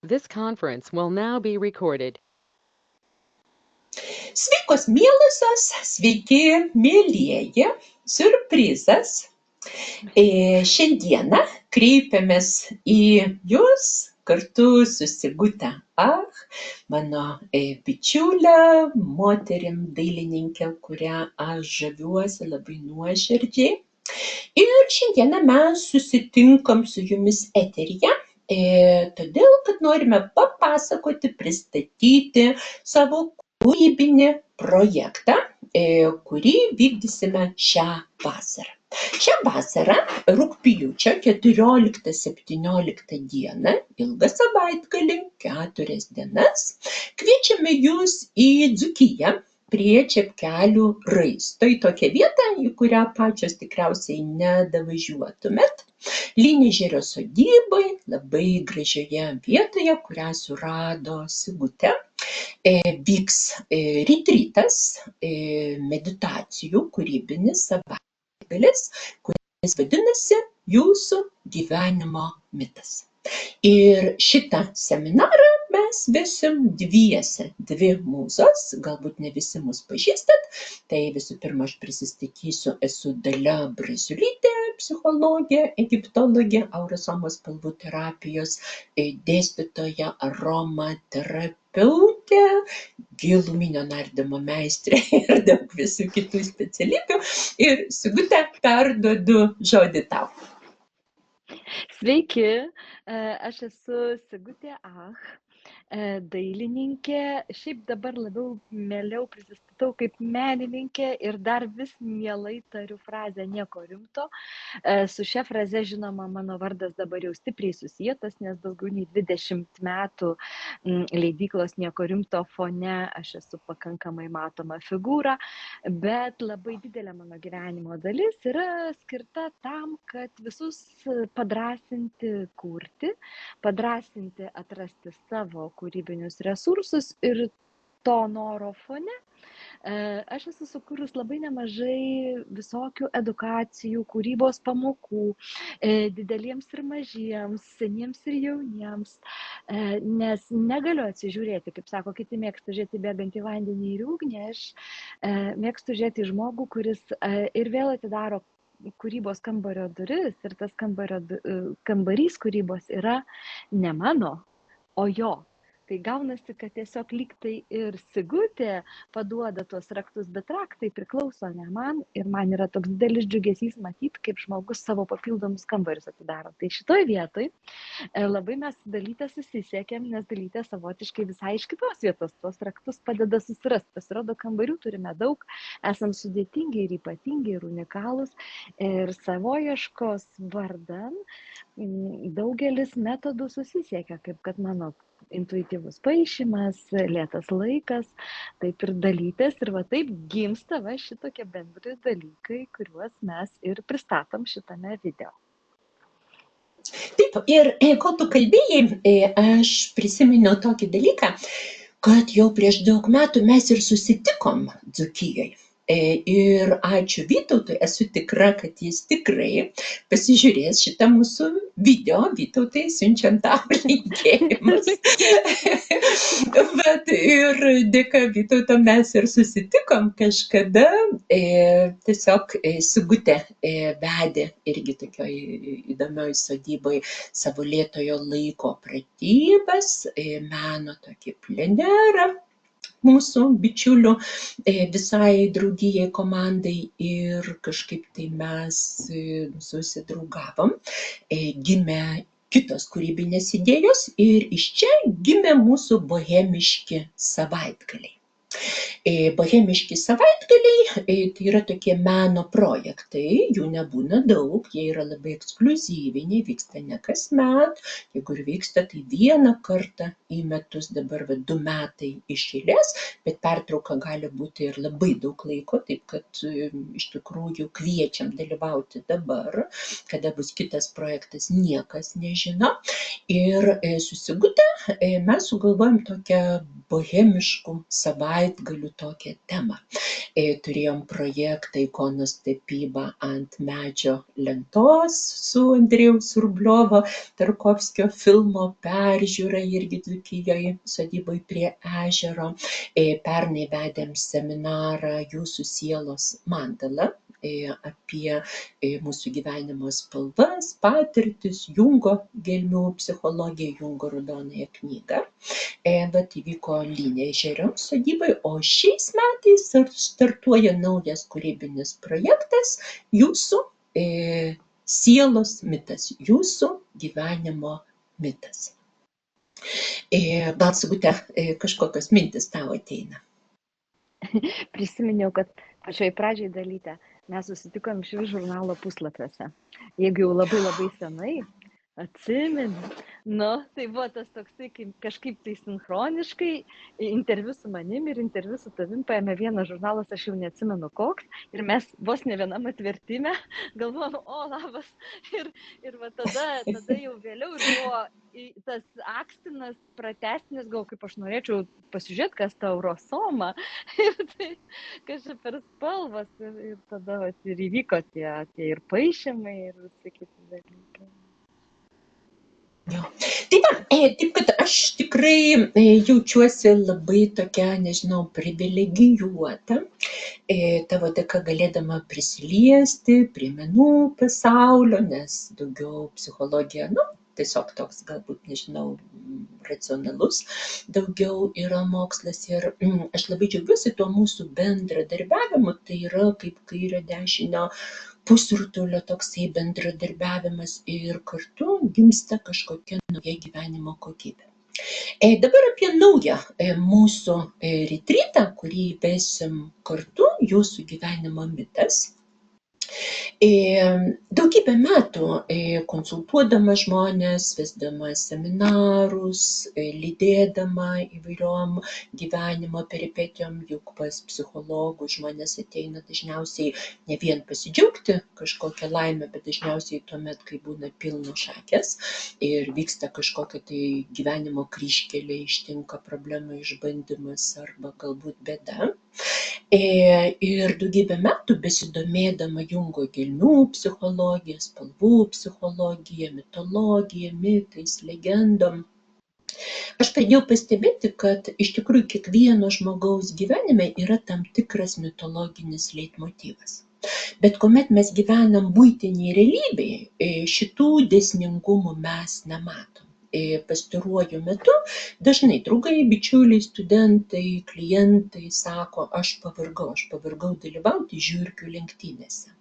This conference will now be recorded. Sveikos mielosios, sveiki mielieji, siurprizas. Šiandieną kreipiamės į jūs kartu su Sigute Ach, mano bičiulę, moterim dailininkę, kurią aš žaviuosi labai nuoširdžiai. Ir šiandieną mes susitinkam su jumis eteryje, todėl, kad norime papasakoti, pristatyti savo kūrybinį projektą, kurį vykdysime šią vasarą. Šią vasarą rugpjūčio 14-17 dieną, ilgą savaitgalį, 4 dienas, kviečiame jūs į Dzūkiją prie Čepkelių raisto, į tokią vietą, į kurią pačios tikriausiai nedavažiuotumėt. Lynežerio sodybai, labai gražioje vietoje, kurią surado Sigutė, vyks retrytas, meditacijų kūrybinis savaitgalis, kuris vadinasi Jūsų gyvenimo mitas. Ir šitą seminarą mes vesim dviese, dvi mūzos, galbūt ne visi mus pažįstat. Tai visų pirma, aš prisistatysiu, esu Dalia Braziulytė, psichologė, egiptologė, aurosomos spalvų terapijos dėstytoja, aromaterapeutė, giluminio nardymo meistrė ir daug visų kitų specialybių. Ir Sigute, perduodu žodį tau. Sveiki, aš esu Sigutė Ach, dailininkė, šiaip dabar mieliau prisistatau kaip menininkė ir dar vis mielai tariu frazę nieko rimto. Su šia fraze, žinoma, mano vardas dabar jau stipriai susietas, nes daugiau nei 20 metų leidyklos nieko rimto fone aš esu pakankamai matoma figūra, bet labai didelė mano gyvenimo dalis yra skirta tam, kad visus padrąsinti kurti, padrąsinti atrasti savo kūrybinius resursus ir to noro fone aš esu sukūrus labai nemažai visokių edukacijų, kūrybos pamokų, dideliems ir mažiems, seniems ir jauniems, nes negaliu atsižiūrėti, kaip sako, kiti mėgsta žiūrėti bėgantį vandenį ir ugnį, aš mėgstu žiūrėti į žmogų, kuris ir vėl atidaro kūrybos kambario duris ir tas kambarys kūrybos yra ne mano, o jo. Tai gaunasi, kad tiesiog lygtai ir Sigutė paduoda tuos raktus, bet raktai priklauso ne man ir man yra toks didelis džiugesys matyti, kaip žmogus savo papildomus kambarius atidaro. Tai šitoj vietoj labai mes Dalytę susisiekėm, nes Dalytė savotiškai visai iš kitos vietos tuos raktus padeda susirasti. Pasirodo, kambarių turime daug, esam sudėtingi ir ypatingi ir unikalūs ir savoieškos vardan daugelis metodų susisiekia, kaip kad mano intuityvus paišymas, lėtas laikas, taip ir Dalytės ir va taip gimsta va šitokie bendri dalykai, kuriuos mes ir pristatom šitame video. Taip, ir kol tu kalbėjai, aš prisiminiau tokį dalyką, kad jau prieš daug metų mes ir susitikom Dzūkijoje. Ir ačiū Vytautui, esu tikra, kad jis tikrai pasižiūrės šitą mūsų video. Vytautai, siunčiam tau linkėjimus. Bet ir dėka Vytauto mes ir susitikom kažkada. Tiesiog Sigutė vedė irgi tokioj įdomioj sodyboj savo lėtojo laiko pratybas, meno tokį plenerą mūsų bičiulių visai draugijai komandai ir kažkaip tai mes susidraugavom, gimė kitos kūrybinės idėjos ir iš čia gimė mūsų bohemiški savaitgaliai. Bohemiški savaitgaliai tai yra tokie meno projektai, jų nebūna daug, jie yra labai ekskliuzyviniai, vyksta ne kasmet, jeigu ir vyksta, tai vieną kartą į metus, dabar 2 metai iš eilės, bet pertrauka gali būti ir labai daug laiko, taip kad iš tikrųjų kviečiam dalyvauti dabar, kada bus kitas projektas, niekas nežino. Ir su Sigute mes sugalvojom tokią bohemiškų savaitgalių tokią temą. turėjom projektą ikonos tapyba ant medžio lentos su Andrėjaus Rubliovo Tarkovskio filmo peržiūra irgi Dzūkijoje sodyboj prie ežero. Pernai vedėm seminarą Jūsų sielos mandala apie mūsų gyvenimo spalvas, patirtis, Jungo gelmių psichologiją, Jungo raudonąją knygą. Bet įvyko Lynežerio sodybai, o šiais metais startuoja naujas kūrybinis projektas Jūsų sielos mitas, Jūsų gyvenimo mitas. Gal, Sigute, kažkokios mintis tau ateina? Prisiminiau, kad pačioj pradžiai Dalyte mes susitikom Švi žurnalo puslapiuose. Jeigu jau labai labai senai, atsimeni. Tai buvo tas toksai, kažkaip tai sinchroniškai interviu su manim ir interviu su tavim paėmė vienas žurnalas, aš jau neatsimenu koks, ir mes vos ne vienam atvertime galvojom, o labas, ir va tada jau vėliau ir buvo tas akstinas, pratestinis, gal kaip aš norėčiau pasižiūrėti, kas ta Eurosoma, ir tai kažkaip per spalvas, ir tada va, ir įvyko tie ir paišymai, ir visi kiti dalykai. Jo. Taip, taip, kad aš tikrai jaučiuosi labai tokia, nežinau, privilegijuota, tavo dėka galėdama prisiliesti prie menų pasaulio, nes daugiau psichologija, tiesiog toks galbūt, nežinau, racionalus, daugiau yra mokslas ir aš labai džiaugiuosi tuo mūsų bendradarbiavimu, tai yra kaip kairio dešinio pusrutulio toksai bendradarbiavimas ir kartu gimsta kažkokia nauja gyvenimo kokybė. Dabar apie naują mūsų retrytą, kurį vesim kartu, Jūsų gyvenimo mitas. Daugybę metų konsultuodama žmonės, vesdama seminarus, lydėdama įvairiom gyvenimo peripetijom, juk pas psichologų žmonės ateina dažniausiai ne vien pasidžiaugti kažkokią laimę, bet dažniausiai tuomet, kai būna pilnos šakės ir vyksta kažkokia tai gyvenimo kryžkelė, ištinka problema, išbandymas arba galbūt bėda. Ir daugybę metų besidomėdama Jungo gelmių psichologija, spalvų psichologija, mitologija, mitais, legendom, aš pradėjau pastebėti, kad iš tikrųjų kiekvieno žmogaus gyvenime yra tam tikras mitologinis leitmotyvas. Bet kuomet mes gyvenam buitiniai realybėje, šitų dėsningumų mes nematom. Pastaruoju metu dažnai draugai, bičiuliai, studentai, klientai sako, aš pavargau dalyvauti žiurkių lenktynėse.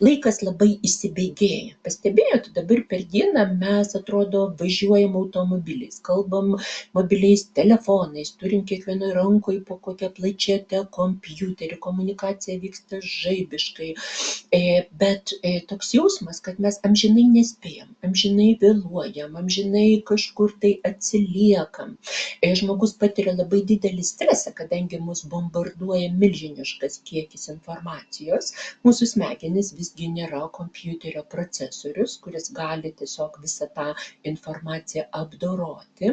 Laikas labai įsibėgėja. Pastebėjot, dabar per dieną mes atrodo važiuojam automobiliais, kalbam mobiliais telefonais, turim kiekvienoje rankoje po kokią planšetę, kompiuterį, komunikacija vyksta žaibiškai, bet toks jausmas, kad mes amžinai nespėjam, amžinai vėluojam, amžinai kažkur tai atsiliekam. Žmogus patiria labai didelį stresą, kadangi mus bombarduoja milžiniškas kiekis informacijos, mūsų smegenys visgi nėra kompiuterio procesorius, kuris gali tiesiog visą tą informaciją apdoroti.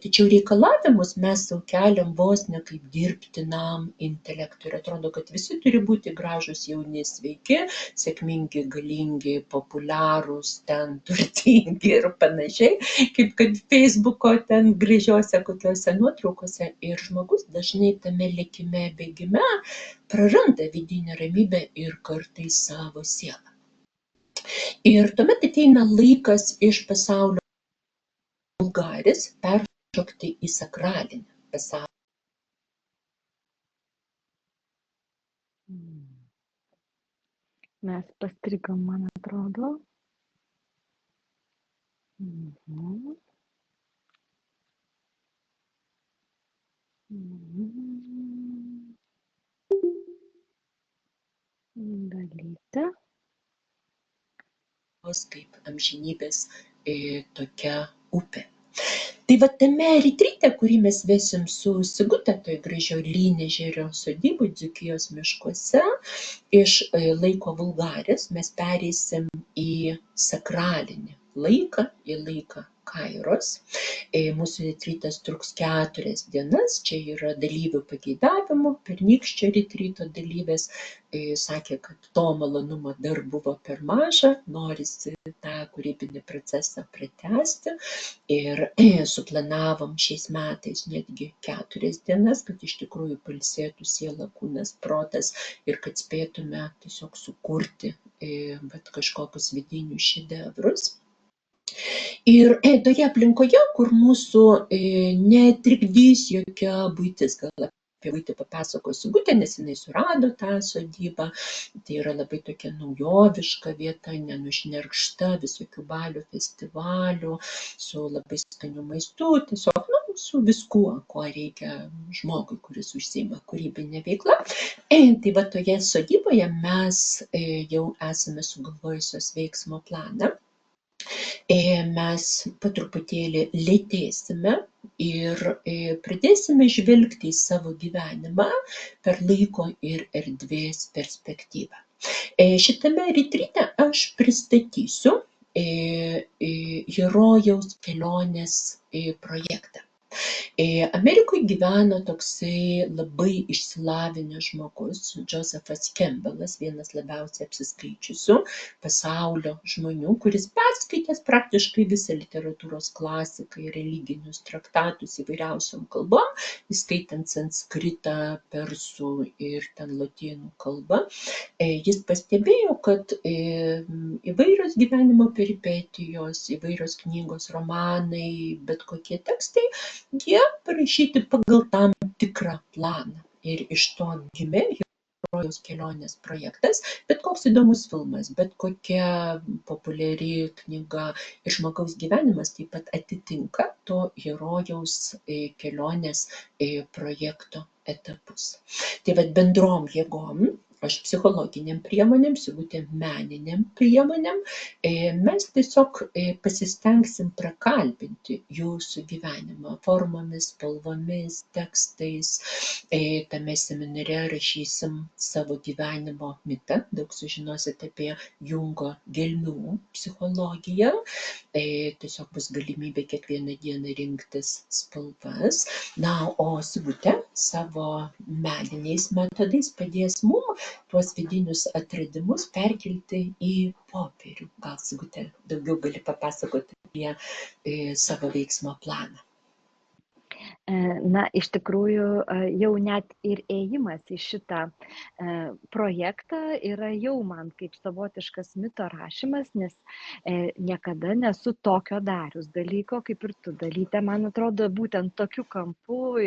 Tačiau reikalavimus mes sau keliam vos ne kaip dirbtinam intelektui. Ir atrodo, kad visi turi būti gražūs, jauni, sveiki, sėkmingi, galingi, populiarūs, ten turtingi ir panašiai, kaip kad Facebooko ten gražiuose kokiuose nuotraukose. Ir žmogus dažnai tame lėkime, bėgime praranda vidinę ramybę ir kartais savo sielą. Ir tuomet ateina laikas iš pasaulio vulgaris peršokti į sakralinį pasaulį. Mes pastrigom, man atrodo. Dalyte. Kaip amžinybės tokia upė. Tai va tame retryte, kurį mes vesim su Sigute, toj gražioj Lynežerio sodyboj Dzūkijos miškuose, iš laiko vulgaris mes pereisim į sakralinį laiką, į laiką Kairos. Mūsų retrytas truks 4 dienas, čia yra dalyvių pageidavimų, pernykščio retryto dalyvės sakė, kad to malonumo dar buvo per maža, norisi tą kūrybinį procesą pratęsti ir suplanavom šiais metais netgi 4 dienas, kad iš tikrųjų pailsėtų siela, kūnas, protas ir kad spėtume tiesiog sukurti kažkokius vidinius šedevrus. Ir toje aplinkoje, kur mūsų netrikdys jokia buitis, gal apie buitį papasakos Sigutė, nes jinai surado tą sodybą, tai yra labai tokia naujoviška vieta, nenušnerkšta, visokių balių, festivalių, su labai skaniu maistu, tiesiog su viskuo, ko reikia žmogui, kuris užsiima kūrybinė veikla. Tai va toje sodyboje mes jau esame sugalvojusios veiksmo planą. Mes po truputėlį lėtėsime ir pradėsime žvelgti į savo gyvenimą per laiko ir erdvės perspektyvą. Šitame retryte aš pristatysiu herojaus kelionės projektą. Amerikoje gyveno toksai labai išsilavinęs žmogus, Josephas Campbellas, vienas labiausiai apsiskaičiusių pasaulio žmonių, kuris perskaitęs praktiškai visą literatūros klasiką ir religinius traktatus įvairiausiom kalbom, įskaitant sanskritą, persų ir ten lotynų kalbą, jis pastebėjo, kad įvairios gyvenimo peripetijos, įvairios knygos, romanai, bet kokie tekstai, jie parašyti pagal tam tikrą planą. Ir iš to gimė herojaus kelionės projektas, bet koks įdomus filmas, bet kokia populiari knyga ir žmogaus gyvenimas taip pat atitinka to herojaus kelionės projekto etapus. Tai vat bendrom jėgom, aš psichologiniam priemonėm, Sigutė meniniam priemonėm, mes tiesiog pasistengsim prakalbinti jūsų gyvenimą formomis, spalvomis, tekstais. Tame seminare rašysim savo gyvenimo mitą, daug sužinosit apie Jungo gelmių psichologiją. Tiesiog bus galimybė kiekvieną dieną rinktis spalvas. Na, o Sigutė savo meniniais metodais padės mums tuos vidinius atradimus perkelti į popierių. Gal, Sigutė, daugiau gali papasakoti apie savo veiksmo planą? Na, iš tikrųjų, jau net ir ėjimas į šitą projektą yra jau man kaip savotiškas mito rašymas, nes niekada nesu tokio darius dalyko, kaip ir tu, Dalyte. Man atrodo, būtent tokiu kampu,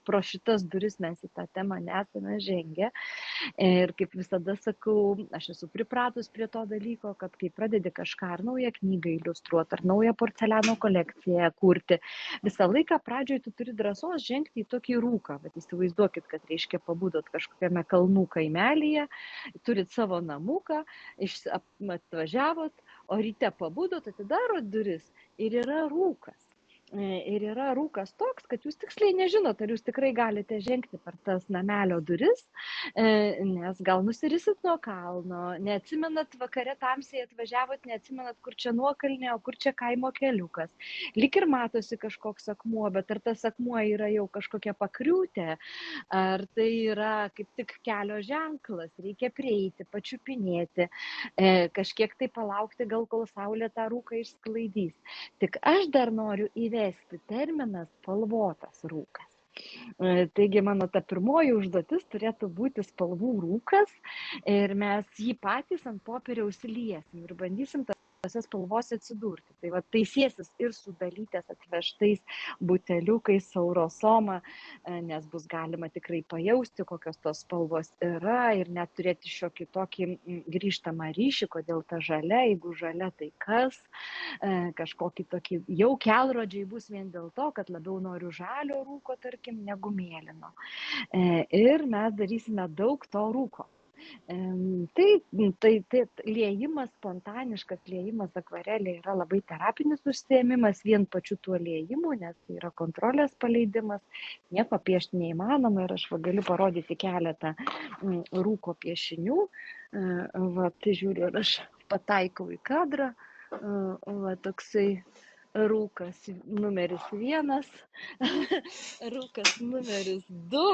pro šitas duris mes į tą temą nesame žengę. Ir kaip visada sakau, aš esu pripratus prie to dalyko, kad kai pradedi kažką ar naują knygą iliustruoti, ar naują porceliano kolekciją kurti, visą laiką pradžioj tu turi drąsos žengti į tokį rūką. Bet įsivaizduokit, kad reiškia pabudot kažkokiame kalnų kaimelyje, turit savo namuką, atvažiavot, o ryte pabudot, atidarot duris ir yra rūkas. Ir yra rūkas toks, kad jūs tiksliai nežinot, ar jūs tikrai galite žengti per tas namelio duris, nes gal nusirisit nuo kalno, neatsimenat vakare tamsiai atvažiavot, neatsimenat, kur čia nuokalnė, o kur čia kaimo keliukas. Lyg ir matosi kažkoks akmuo, bet ar tas akmuo yra jau kažkokia pakriūtė, ar tai yra kaip tik kelio ženklas, reikia prieiti, pačiupinėti, kažkiek tai palaukti, gal kol saulė tą rūką išsklaidys. Tik aš dar noriu įvesti terminą spalvotas rūkas. Taigi mano ta pirmoji užduotis turėtų būti spalvų rūkas ir mes jį patys ant popieriaus liesim ir bandysim tose spalvose atsidurti. Tai va, tai siesis ir su Dalytės atvežtais buteliukais Saurosoma, nes bus galima tikrai pajausti, kokios tos spalvos yra ir net turėti šiokį tokį grįžtamą ryšį, kodėl ta žalia, jeigu žalia, tai kas, kažkokį tokį, jau kelrodžiai bus vien dėl to, kad labiau noriu žalio rūko, tarkim, negu mėlyno. Ir mes darysime daug to rūko. Tai liejimas, spontaniškas liejimas akvarelė yra labai terapinis užsiėmimas vien pačiu tuo liejimu, nes tai yra kontrolės paleidimas, nieko piešti neįmanoma ir aš galiu parodyti keletą rūko piešinių. Va, tai žiūriu, aš pataikau į kadrą, va, toksai rūkas numeris 1, rūkas numeris 2.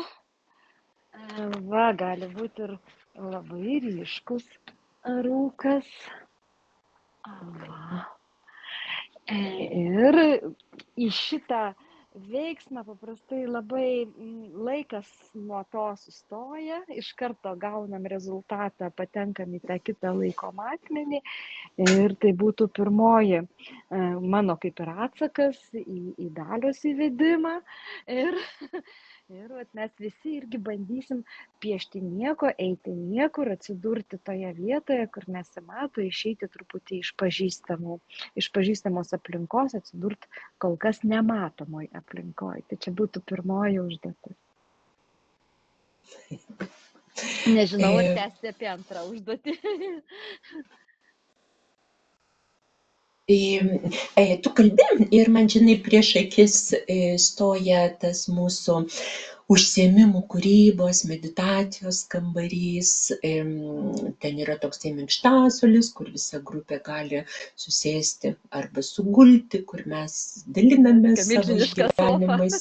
Va, gali būti ir labai ryškus rūkas. Va. Ir į šitą veiksmą paprastai labai laikas nuo to sustoja, iš karto gaunam rezultatą, patenkam į tą kitą laiko matmenį ir tai būtų pirmoji mano kaip ir atsakas į Dalios įvedimą ir, ir vat, mes visi irgi bandysim piešti nieko, eiti niekur, atsidurti toje vietoje, kur nesimato, išeiti truputį iš pažįstamos aplinkos, atsidurti kol kas nematomoj aplinkoj. Tai čia būtų pirmoji užduotis. Nežinau, ar tęsti apie antrą užduotį. Tu kalbi ir man, žinai, prieš akis stoja tas mūsų užsiėmimų kūrybos, meditacijos kambarys. Ten yra toksai minkštasuolis, kur visa grupė gali susėsti arba sugulti, kur mes dalinamės savo išgyvenimais.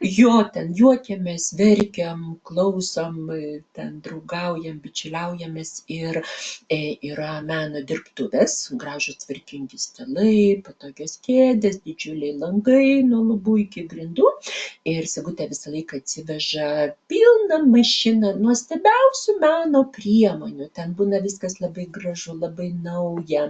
Jo, ten juokiamės, verkiam, klausom, ten draugaujam, bičiuliaujamės ir yra meno dirbtuvės, gražūs tvarkingi stalai, patogios kėdės, didžiuliai langai nuo lubų iki grindų. Ir Sigutė visą laiką atsiveža pilną mašiną nuostabiausių meno priemonių. Ten būna viskas labai gražu, labai nauja.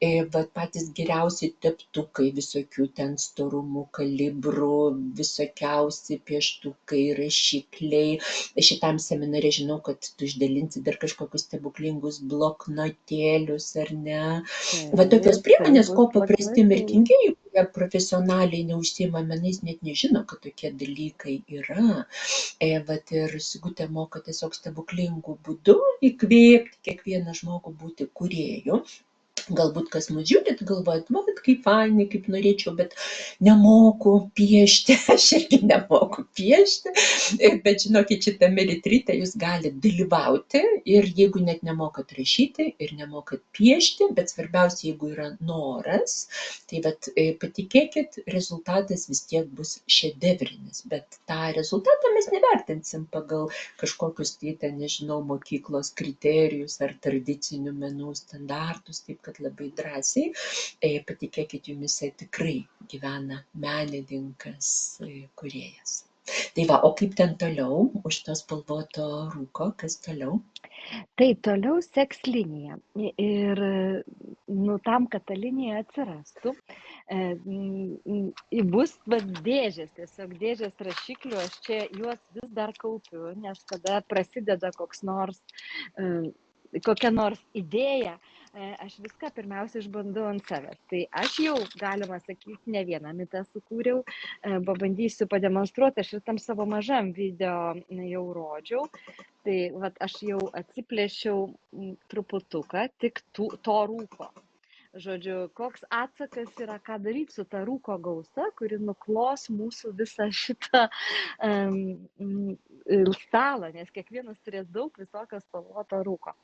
Bet patys geriausi teptukai, visokių ten storumų, kalibrų, visokiausi pieštukai, rašikliai. Šitam seminare žinau, kad tu išdalinsi dar kažkokius stebuklingus bloknotėlius, ar ne? Va tokios priemonės, ko paprasti mirtingieji, kurie profesionaliai neužsiima menais, net nežino, kad tokie dalykai yra. Vat ir Sigutė moka tiesiog stebuklingų būdų įkvėpti kiekvieną žmogų būti kūrėju. Galbūt kas mus žiūrit, galvojat, bet kaip fainai, kaip norėčiau, bet nemoku piešti, aš irgi nemoku piešti, bet žinokit, šitame retrite jūs galite dalyvauti ir jeigu net nemokat rašyti ir nemokat piešti, bet svarbiausia, jeigu yra noras, tai vat, patikėkit, rezultatas vis tiek bus šedevrinis, bet tą rezultatą mes nevertinsim pagal kažkokius tai, nežinau, mokyklos kriterijus ar tradicinių menų standartus, taip kad labai drąsiai, patikėkit, jumise tikrai gyvena menininkas, kūrėjas. Tai va, o kaip ten toliau, už to spalvoto rūko, kas toliau? Tai toliau seks linija. Ir tam, kad ta linija atsirastų, bus dėžės, tiesiog dėžės rašiklių, aš čia juos vis dar kaupiu, nes kada prasideda kokia nors idėja, aš viską pirmiausia išbandau ant savęs. Tai aš jau, galima sakyti, ne vieną mitą sukūriau, pabandysiu pademonstruoti, aš ir tam savo mažam video jau rodžiau. Tai vat, aš jau atsiplėšiau truputuką tik to rūko. Žodžiu, koks atsakas yra, ką daryti su ta rūko gausa, kuri nuklos mūsų visą šitą stalą, nes kiekvienas turės daug visokios spalvoto rūko.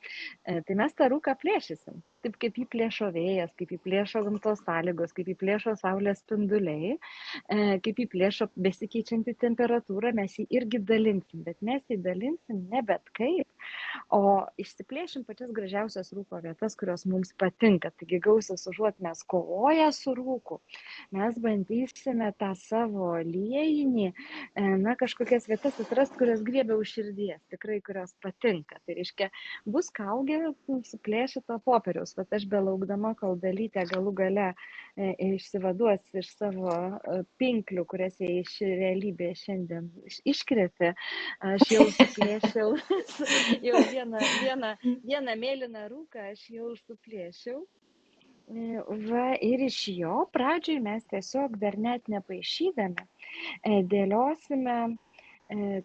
Tai mes tą rūką plėšysim, taip kaip jį plėšo vėjas, kaip jį plėšo gamtos sąlygos, kaip jį plėšo saulės spinduliai, kaip jį plėšo besikeičianti temperatūra, mes jį irgi dalinsim, bet mes jį dalinsim ne bet kaip, o išsiplėšim pačias gražiausias rūko vietas, kurios mums patinka. Taigi gausis užuot mes kovoję su rūku, mes bandysime tą savo liejinį, kažkokias vietas atrast, kurios griebia už širdies, tikrai kurios patinka. Tai reiškia, bus kaugė suplėšyto popieriaus. Vat aš belaukdama, kol Dalytė galų gale išsivaduos iš savo pinklių, kurias jie iš realybės šiandien iškrėtė, aš jau suplėšiau jau vieną mėlyną rūką, aš jau suplėšiau. Va, ir iš jo pradžioj mes tiesiog dar net nepaišydami dėliosime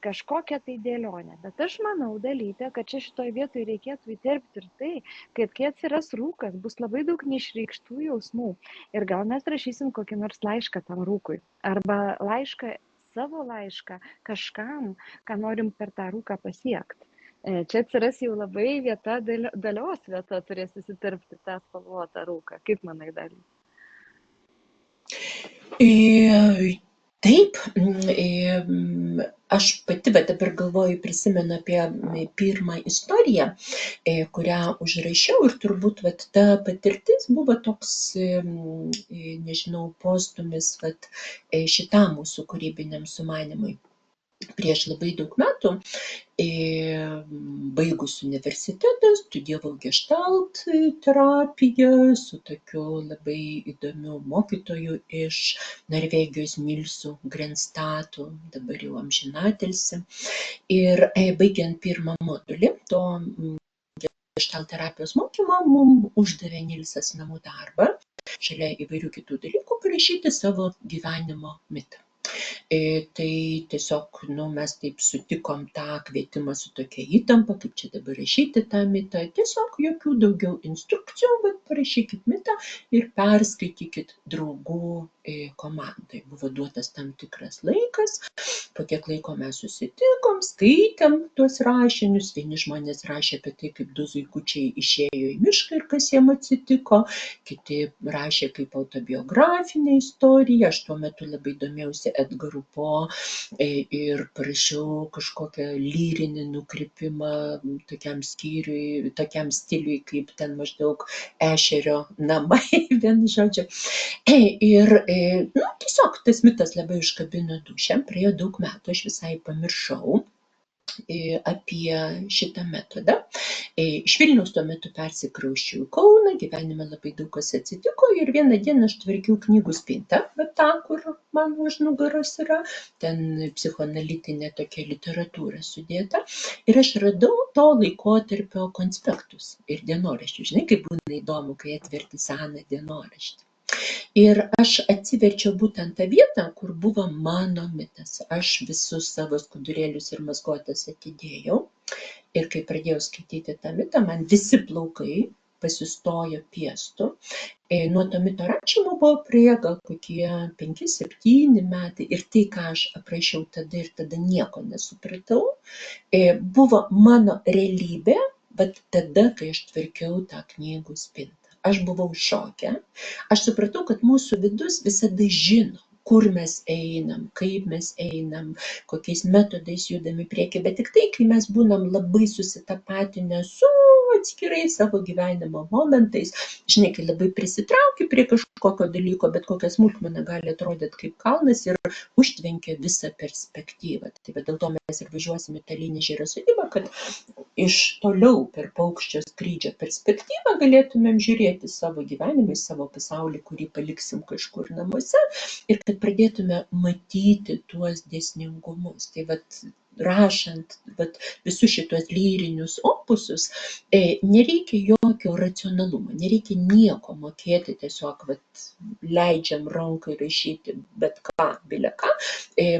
kažkokią tai dėlionę. Bet aš manau, Dalytė, kad čia šitoj vietoj reikėtų įterpti ir tai, kad kai atsiras rūkas, bus labai daug neišreikštų jausmų. Ir gal mes rašysim kokį nors laišką tam rūkui. Arba savo laišką kažkam, ką norim per tą rūką pasiekti. Čia atsiras jau labai vieta, Dalios vieta turės įsiterpti tą spalvotą rūką. Kaip manai, Daly? Taip, aš pati dabar galvoju, prisimenu apie pirmą istoriją, kurią užrašiau ir turbūt ta patirtis buvo toks, nežinau, postūmis šitam mūsų kūrybiniam sumanimui. Prieš labai daug metų, baigus universitetą, studijavau gestalt terapiją su tokiu labai įdomiu mokytoju iš Norvegijos Nilsu Grenstatu, dabar jau amžinatilsį. Ir baigiant pirmą modulį to gestalt terapijos mokymo, mums uždavė Nilsas namų darbą, šalia įvairių kitų dalykų, parašyti savo gyvenimo mitą. Tai tiesiog mes taip sutikom tą kvietimą su tokia įtampa, kaip čia dabar rašyti tą mitą, tiesiog jokių daugiau instrukcijų, bet parašykit mitą ir perskaitykit draugų komandai. Buvo duotas tam tikras laikas, po kiek laiko mes susitikom, skaitėm tuos rašinius, vieni žmonės rašė apie tai, kaip du zuikučiai išėjo į mišką ir kas jiem atsitiko, kiti rašė kaip autobiografinę istoriją, aš tuo metu labai domėjausi Edgaru Po ir parašiau kažkokią lyrinį nukrypimą tokiam skyriui, tokiam stiliui, kaip ten maždaug Ešerio namai, vienu žodžiu. Ir tiesiog tas mitas labai užkabino dūšią, praėjo daug metų, aš visai pamiršau apie šitą metodą. Iš Vilniaus tuo metu persikrausčiau į Kauną, gyvenime labai daug kas atsitiko ir vieną dieną aš tvarkiau knygų spintą, tą, kur man už nugaros yra, ten psichoanalitinė tokia literatūra sudėta, ir aš radau to laikotarpio konspektus ir dienoraščių. Žinai, kaip būna įdomu, kai atverti seną dienoraštį. Ir aš atsiverčiau būtent tą vietą, kur buvo mano mitas. Aš visus savo skudurėlius ir mazgotas atidėjau. Ir kai pradėjau skaityti tą mitą, man visi plaukai pasistojo piestu. Nuo to mito rašymo buvo praėję gal kokie 5-7 metai. Ir tai, ką aš aprašiau tada ir tada nieko nesupratau, buvo mano realybė, bet tada, kai aš tvarkiau tą knygų spintą. Aš buvau šoke. Aš supratau, kad mūsų vidus visada žino, kur mes einam, kaip mes einam, kokiais metodais judam į priekį, bet tik tai, kai mes būnam labai susitapatinę su atskirai savo gyvenimo momentais, žinai, kai labai prisitrauki prie kažkokio dalyko, bet kokia smulkmena gali atrodyti kaip kalnas ir užtvenkia visą perspektyvą. Tai dėl to mes ir važiuosim į tą Lynežerio sodybą, kad iš toliau per paukščio skrydžio perspektyvą galėtumėm žiūrėti savo gyvenimą, savo pasaulį, kurį paliksim kažkur namuose, ir kad pradėtume matyti tuos dėsningumus. Tai rašant visus šitos lyrinius opusus, nereikia jokio racionalumo, nereikia nieko mokėti, tiesiog leidžiam rankai rašyti bet ką, bile ką.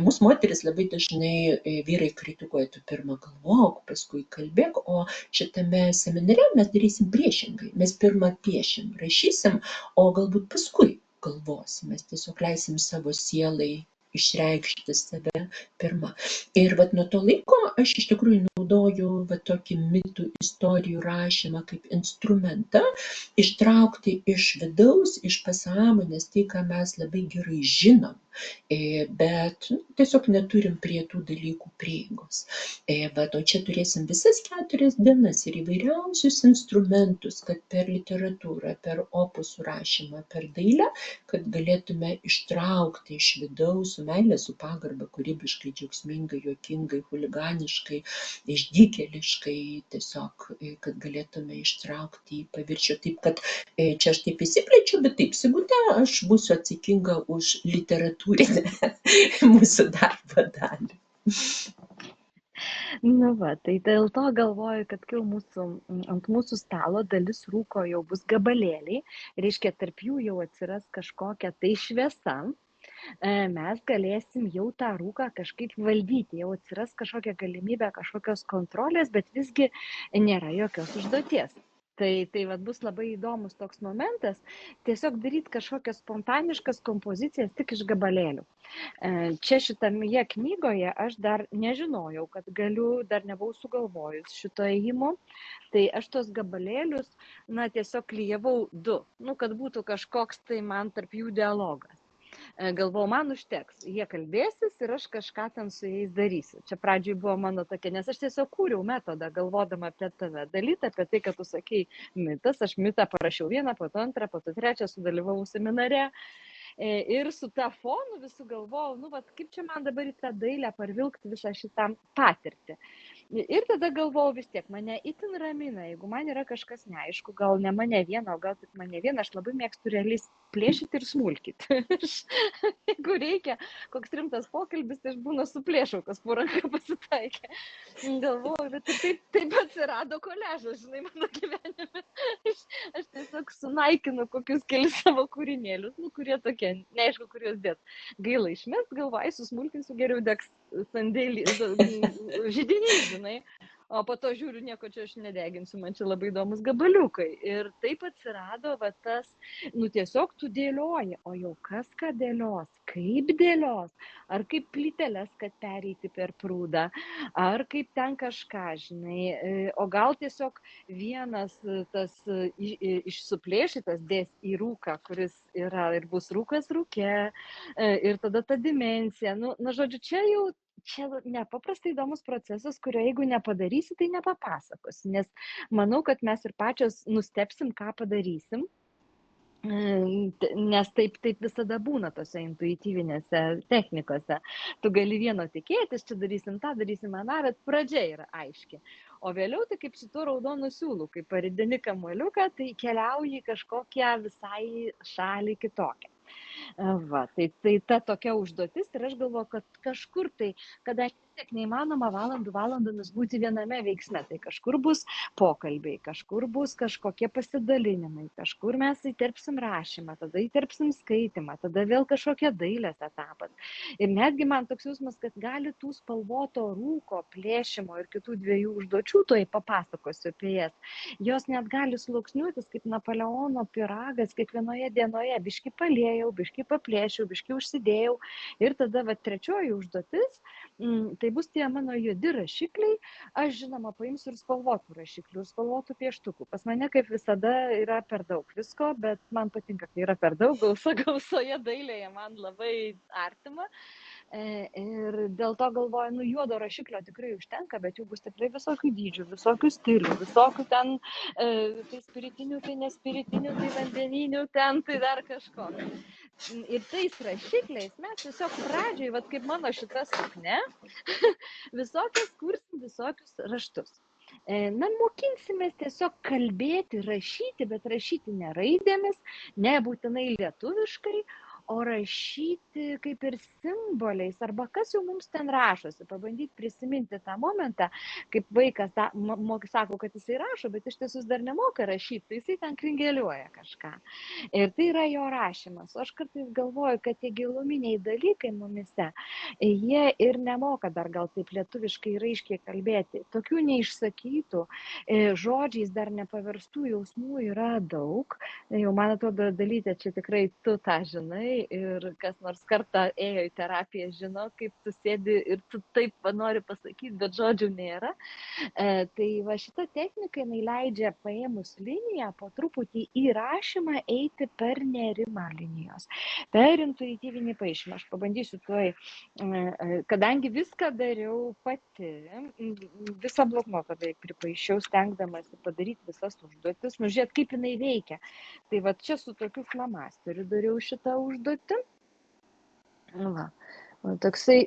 Mūsų moteris labai dažnai vyrai kritikuoja, tu pirmą galvok, paskui kalbėk, o šitame seminare mes darysim priešingai. Mes pirmą piešim, rašysim, o galbūt paskui galvosim, mes tiesiog leisim savo sielai išreikšti save pirmą. Ir nuo to laiko aš iš tikrųjų naudoju tokį mitų istorijų rašymą kaip instrumentą, ištraukti iš vidaus, iš pasąmonės tai, ką mes labai gerai žinom, bet tiesiog neturim prie tų dalykų prieigos. O čia turėsim visas 4 dienas ir įvairiausius instrumentus, kad per literatūrą, per opusų rašymą, per dailę, kad galėtume ištraukti iš vidaus su meilė, su pagarba, kūrybiškai, džiaugsmingai, juokingai, huliganiškai, išdykėliškai, tiesiog, kad galėtume ištraukti į paviršių. Taip, kad čia aš taip įsiplečiu, bet taip, Sigutė, aš būsiu atsakinga už literatūrinę mūsų darbo dalį. Tai dėl to galvoju, kad kai ant mūsų stalo dalis rūko jau bus gabalėliai, reiškia, tarp jų jau atsiras kažkokia tai šviesa, mes galėsim jau tą rūką kažkaip valdyti, jau atsiras kažkokia galimybė, kažkokios kontrolės, bet visgi nėra jokios užduoties. Tai bus labai įdomus toks momentas, tiesiog daryti kažkokias spontaniškas kompozicijas tik iš gabalėlių. Čia šitoje knygoje aš dar nežinojau, kad galiu, dar nebuvau sugalvojus šito ėjimo, tai aš tos gabalėlius, tiesiog klijavau 2, kad būtų kažkoks tai man tarp jų dialogas. Galvojau, man užteks, jie kalbėsis ir aš kažką ten su jais darysiu. Čia pradžioj buvo mano tokia, nes aš tiesiog kūriau metodą, galvodama apie tave, dalytą, apie tai, kad tu sakei mitas, aš mitą parašiau vieną, po to antrą, po to trečią, sudalyvavau seminare. Ir su ta fonu visų galvojau, nu, vat, kaip čia man dabar į tą dailę parvilkti visą šitą patirtį. Ir tada galvojau vis tiek, mane itin ramina, jeigu man yra kažkas neaišku, gal ne mane vieną, o gal tik mane vieną, aš labai mėgstu realiai plėšyti ir smulkyti. Jeigu reikia, koks rimtas pokalbis, tai aš būna suplėšau, kas po ranką pasitaikė. Galvoju, bet taip atsirado koliažas, žinai, mano gyvenime. Aš tiesiog sunaikinu kokius kelis savo kūrinėlius, nu, kurie tokie, neaišku, kur juos dėt. Gaila išmest, galvoju, susmulkinsiu, geriau degs sandėlį, židinys, žinai. O po to žiūriu, nieko čia aš nedeginsiu, man čia labai įdomus gabaliukai. Ir taip atsirado va tas, nu tiesiog tu dėlioji, o jau kas ką dėlios, kaip dėlios, ar kaip plyteles, kad pereiti per prūdą, ar kaip ten kažką, žinai, o gal tiesiog vienas tas išsuplėšytas dės į rūką, kuris yra ir bus rūkas rūke, ir tada ta dimensija, nu, žodžiu, čia nepaprastai įdomus procesas, kurio jeigu nepadarysi, tai nepapasakosi, nes manau, kad mes ir pačios nustepsim, ką padarysim, nes taip visada būna tose intuityvinėse technikose. Tu gali vieno tikėtis, čia darysim tą, darysim aną, bet pradžia yra aiški. O vėliau tai kaip su tuo raudonu siūlu, kaip parideni kamuoliuką, tai keliauji kažkokią visai šalį kitokią. Va, tai ta tokia užduotis ir aš galvoju, kad kažkur tai, kadangi tiek neįmanoma valandomis būti viename veiksme, tai kažkur bus pokalbiai, kažkur bus kažkokie pasidalinimai, kažkur mes įterpsim rašymą, tada įterpsim skaitimą, tada vėl kažkokie dailės etapas. Ir netgi man toks jausmas, kad gali tų spalvoto rūko, plėšimo ir kitų dviejų užduočių, toj papasakosiu apie jas, jos net gali sluoksniuotis kaip Napoleono pyragas kiekvienoje dienoje, biški paliejau, biški paplėšiau, biški užsidėjau ir tada va trečioji užduotis, tai bus tie mano juodi rašikliai, aš žinoma paimsiu ir spalvotų rašiklių, ir spalvotų pieštukų. Pas mane kaip visada yra per daug visko, bet man patinka, kai yra per daug, gausoje dailėje man labai artima. Ir dėl to galvoju, nu juodo rašiklio tikrai užtenka, bet jų bus tikrai visokių dydžių, visokių stilių, visokių ten, tai spiritinių, tai nespiritinių, tai vandeninių, ten tai dar kažko. Ir tais rašikliais mes tiesiog pradžioj, vat kaip mano šita sukne, visokias kursim, visokius raštus. Na, mokinsimės tiesiog kalbėti, rašyti, bet rašyti ne raidėmis, nebūtinai lietuviškai, o rašyti kaip ir simboliais, arba kas jau mums ten rašosi, pabandyti prisiminti tą momentą, kaip vaikas sako, kad jisai rašo, bet iš tiesų dar nemoka rašyti, tai jisai ten kringeliuoja kažką. Ir tai yra jo rašymas. O aš kartais galvoju, kad tie giluminiai dalykai mumise, jie ir nemoka dar gal taip lietuviškai raiškiai kalbėti. Tokių neišsakytų, žodžiais dar nepaverstų jausmų yra daug. Jau man atrodo, Dalyte, čia tikrai tu tą žinai ir kas nors kartą ėjo į terapiją žino, kaip tu sėdi ir tu taip nori pasakyti, bet žodžių nėra. Tai va šita technika jinai leidžia paėmus liniją po truputį į rašymą eiti per nerimą linijos, per intuityvinį paišymą. Aš pabandysiu tuoj, kadangi viską dariau pati, visą bloknotą beveik pripaišiau, stengdamasi padaryti visas užduotis, žiūrėt, kaip jinai veikia. Tai va čia su tokiu flomasteriu dariau šitą užduotį. Va. Toksai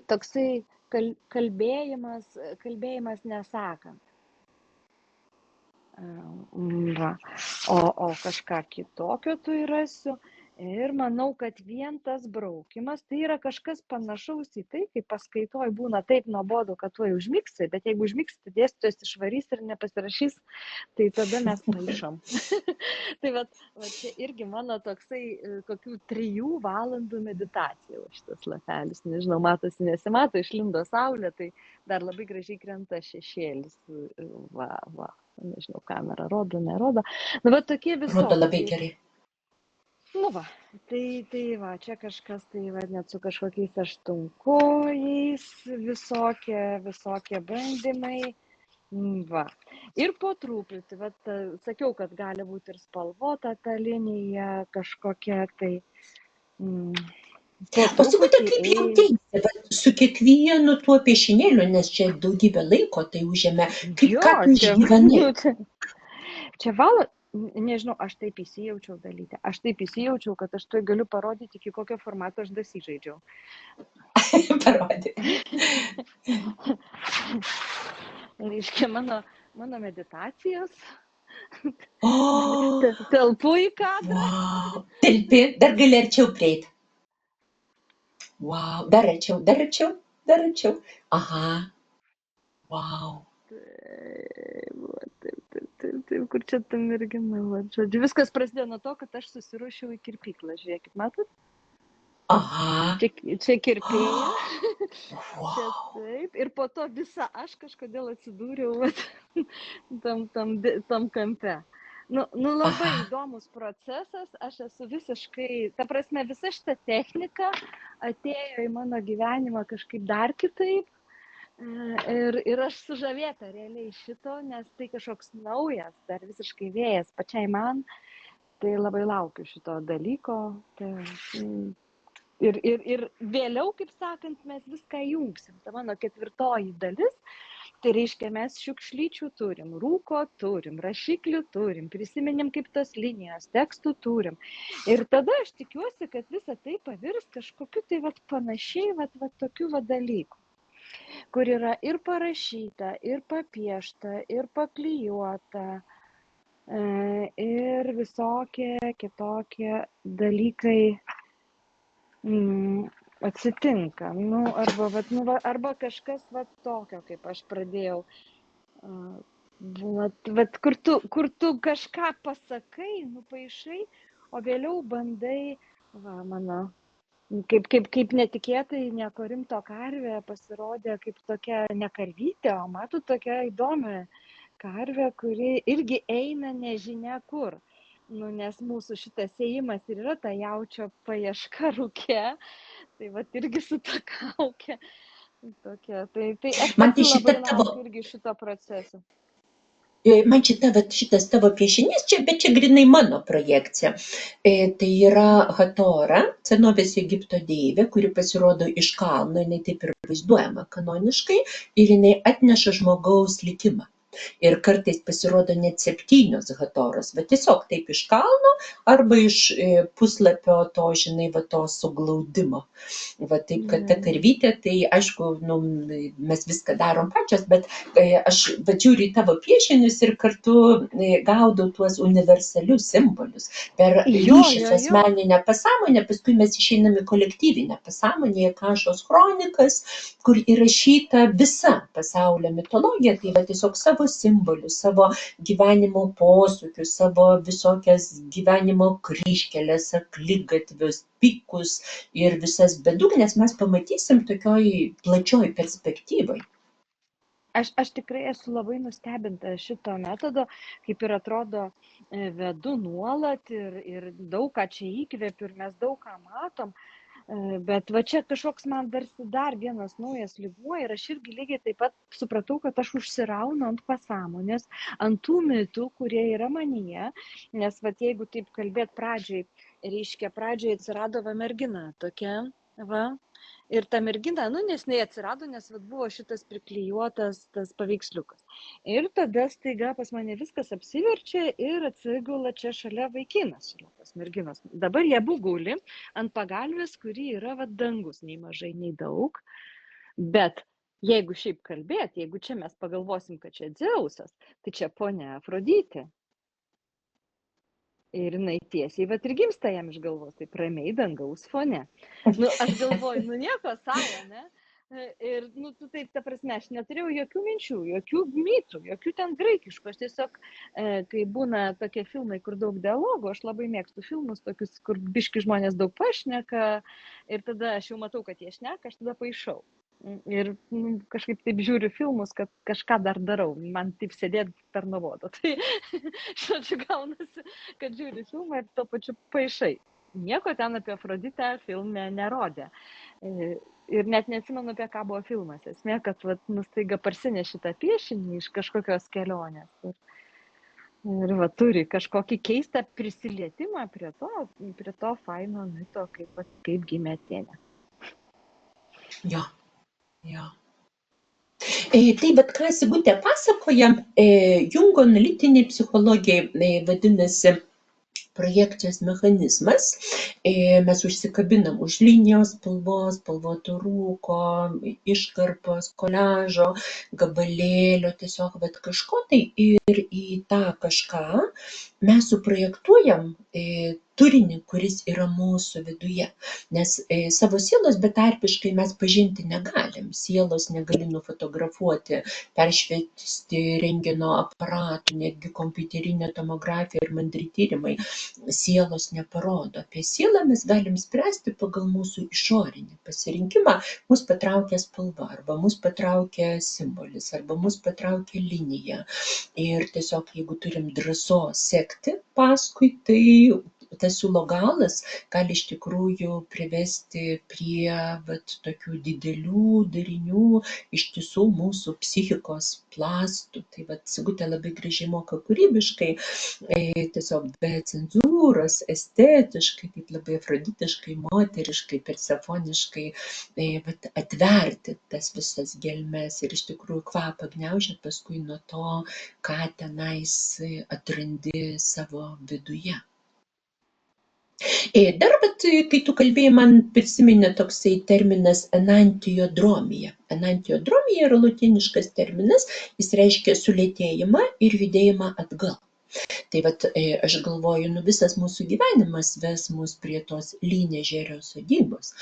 kalbėjimas nesakant. Va. O kažką kitokio tu rasiu. Ir manau, kad vien tas braukimas, tai yra kažkas panašaus į tai, kai paskaitoj būna taip nuobodu, kad tu užmigsi, bet jeigu užmigsi, dėstytojas išvarys ir nepasirašys, tai tada mes maišom. Tai va čia irgi mano toksai kokių 3 valandų meditacija šitas lapelis. Nežinau, matosi, nesimato, išlindo saulė, tai dar labai gražiai krenta šešėlis. Va. Nežinau, kamera rodo, nerodo. Nu, va tokie visokie. Rodo labai gerai. Nu va, tai va, čia kažkas tai va, net su kažkokiais aštunkojais, visokie bandymai. Va. Ir po truputį, va, sakiau, kad gali būti ir spalvota ta linija kažkokia, tai po O Sigute, truputį kaip jautėsi su kiekvienu tuo piešinėliu, nes čia daugybę laiko tai užėmė, ką tu čia, išgyvenai? čia valo, nežinau, aš taip įsijaučiau dalytę. Aš taip įsijaučiau, kad aš tai galiu parodyti, iki kokio formato aš dasižaidžiau. Parodė. Reiškia, mano meditacijos. O, Telpu į kadrą. wow. Telpi, dar gali arčiau prieiti. Wow, dar arčiau. Aha, wow. Taip, kur čia ta mergina, žodžiu. Viskas prasidėjo nuo to, kad aš susiruošiau į kirpyklą. Žiūrėkit, matot? Aha. Čia kirpėja. Wow. Čia taip. Ir po to visa aš kažkodėl atsidūriau tam kampe. Nu labai įdomus procesas. Aš esu visiškai, ta prasme, visa šita technika atėjo į mano gyvenimą kažkaip dar kitaip. Ir aš sužavėta realiai šito, nes tai kažkoks naujas, dar visiškai vėjas pačiai man. Tai labai laukiu šito dalyko. Ir vėliau, kaip sakant, mes viską jungsim. Ta mano 4. dalis, tai reiškia, mes šiukšlyčių turim, rūko turim, rašiklių turim, prisiminėm kaip tos linijos, tekstų turim. Ir tada aš tikiuosi, kad visa tai pavirs kažkokiu tai panašiai tokiu dalyku, kur yra ir parašyta, ir papiešta, ir paklijuota, ir visokie kitokie dalykai atsitinka. Arba kažkas tokio, kaip aš pradėjau. Kur tu kažką pasakai, nupaišai, o vėliau bandai, mano, kaip netikėtai nieko rimto karvė pasirodė kaip tokia ne karvytė, o matot, tokia įdomi karvė, kuri irgi eina nežinia kur. Nes mūsų šitas ėjimas ir yra ta jaučio paieška rūke, tai irgi su ta kaukė. Tokia. Tai aš pati labai laukiu irgi šito proceso. Man šitas tavo piešinys, bet čia grinai mano projekcija. Tai yra Hatora, senovės Egipto deivė, kuri pasirodo iš kalno, jinai taip ir vaizduojama kanoniškai, ir jinai atneša žmogaus likimą. Ir kartais pasirodo net 7 Hatoros, bet tiesiog taip iš kalno arba iš puslapio to, žinai, to suglaudimo. Taip, kad ta karvytė, tai aišku, mes viską darom pačios, bet aš žiūriu į tavo piešinius ir kartu gaudau tuos universalius simbolius. Per ryšį su asmeninė pasąmonė, paskui mes išeiname į kolektyvinę pasąmonę, Akašos kronikas, kur įrašyta visa pasaulio mitologija, tai tiesiog savo simbolius, savo gyvenimo posūkius, savo visokias gyvenimo kryžkelės, akligatvius, pikus ir visas bedugnes mes pamatysim tokioj plačioj perspektyvoj. Aš tikrai esu labai nustebinta šito metodo, kaip ir atrodo vedu nuolat ir daug ką čia įkvėpiu ir mes daug ką matom. Bet čia kažkoks man dar vienas naujas lygmuo ir aš irgi lygiai taip pat supratau, kad aš užsiraunu ant pasąmonės, ant tų mitų, kurie yra manyje, nes jeigu taip kalbėt pradžiai, reiškia, pradžiai atsirado mergina tokia, ir ta mergina, nes jinai atsirado, nes buvo šitas priklijuotas tas paveiksliukas. Ir tada staiga pas mane viskas apsiverčia ir atsigula čia šalia vaikinas, šalia tos merginos. Dabar jie abu guli ant pagalvės, kuri yra dangus, nei mažai, nei daug. Bet jeigu šiaip kalbėt, jeigu čia mes pagalvosim, kad čia Dzeusas, tai čia ponia Afroditė. Ir jinai tiesiai ir gimsta jam iš galvos, taip ramiai dangaus fone. Aš galvoju, nieko savo, ne? Ir, taip, ta prasme, aš neturėjau jokių minčių, jokių mitų, jokių ten graikiškų. Aš tiesiog, kai būna tokie filmai, kur daug dialogų, aš labai mėgstu filmus tokius, kur biški žmonės daug pašneka ir tada aš jau matau, kad jie šneka, aš tada paišau. Ir kažkaip taip žiūriu filmus, kad kažką dar darau. Man taip sėdėti per nuobodu. Tai, žodžiu, gaunasi, kad žiūri filmą ir tuo pačiu paišai. Nieko ten apie Afroditę filme nerodė. Ir net neatsimenu, apie ką buvo filmas. Esmė, kad staiga parsinešė tą piešinį iš kažkokios kelionės. Ir va turi kažkokį keistą prisilietimą prie to faino mito, kaip gimė Atėnė. Jo, jo. Tai bet ką Sigutė pasakoja, Jungo analitinė psichologija vadinasi projekcijos mechanizmas. Mes užsikabinam už linijos spalvos, spalvoto rūko, iškarpos, koliažo, gabalėlio, tiesiog vat kažko tai ir į tą kažką mes suprojektuojam turinį, kuris yra mūsų viduje. Nes savo sielos betarpiškai mes pažinti negalim. Sielos negali nufotografuoti, peršviesti rentgeno aparatų, netgi kompiuterinė tomografija ir mandri tyrimai sielos neparodo. Apie sielą mes galim spręsti pagal mūsų išorinį pasirinkimą. Mus patraukia spalva, arba mus patraukia simbolis, arba mus patraukia linija. Ir tiesiog, jeigu turim drąsos sekti paskui, tai tas siūlo galas gali iš tikrųjų privesti prie tokių didelių darinių, ištisų mūsų psichikos plastų. Tai Sigutė labai gražiai moka kūrybiškai, tiesiog be cenzūros, estetiškai, taip labai afroditiškai, moteriškai, persefoniškai atverti tas visas gelmes ir iš tikrųjų kvapą gniaužiat paskui nuo to, ką tenais atrandi savo viduje. Dar, kai tu kalbėjai, man prisiminė toksai terminas enantiodromija. Enantiodromija yra lotyniškas terminas, jis reiškia sulėtėjimą ir judėjimą atgal. Tai aš galvoju, visas mūsų gyvenimas ves mus prie tos Lynežerio sodybos.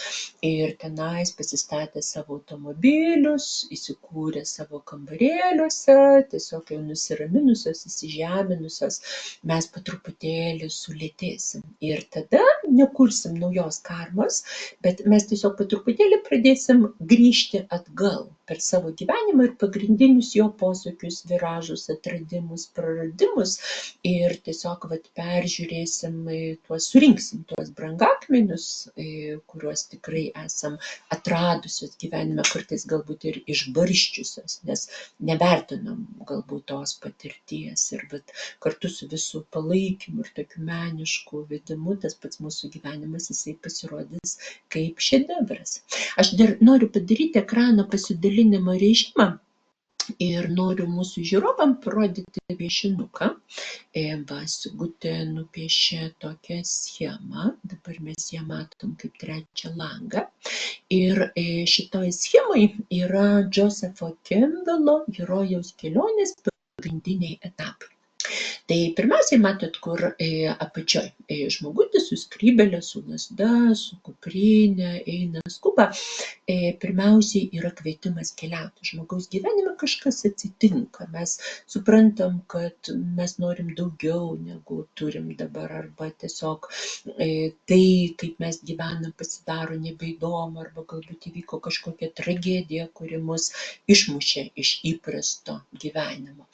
Ir tenais pasistatę savo automobilius, įsikūrę savo kambarėliuose, tiesiog jau nusiraminusios, įsižeminusios, mes po truputėlį sulėtėsim. Ir tada nekursim naujos karmos, bet mes tiesiog po truputėlį pradėsim grįžti atgal per savo gyvenimą ir pagrindinius jo posūkius, viražus, atradimus, praradimus. Ir tiesiog peržiūrėsim surinksim tuos brangakmenius, kuriuos tikrai esam atradusios gyvenime, kartais galbūt ir išbarščiusios, nes nevertinam galbūt tos patirties. Ir kartu su visų palaikymu ir tokiu menišku vedimu tas pats mūsų gyvenimas, jisai pasirodys kaip šedevras. Aš dar noriu padaryti ekrano pasidalinimo režimą. Ir noriu mūsų žiūrovam parodyti piešinuką. Sigutė nupiešė tokią schemą. Dabar mes ją matom kaip trečią langą. Ir šitoj schemai yra Josepho Campbello herojaus kelionės pagrindiniai etapai. Tai pirmiausiai matot, kur apačioj žmogutis su skrybėle, su lazda, su kuprinė, eina skuba. Pirmiausiai yra kvietimas keliauti. Žmogaus gyvenime kažkas atsitinka. Mes suprantam, kad mes norim daugiau negu turim dabar, arba tiesiog tai, kaip mes gyvenam, pasidaro nebeįdomu, arba galbūt įvyko kažkokia tragedija, kuri mus išmušė iš įprasto gyvenimo.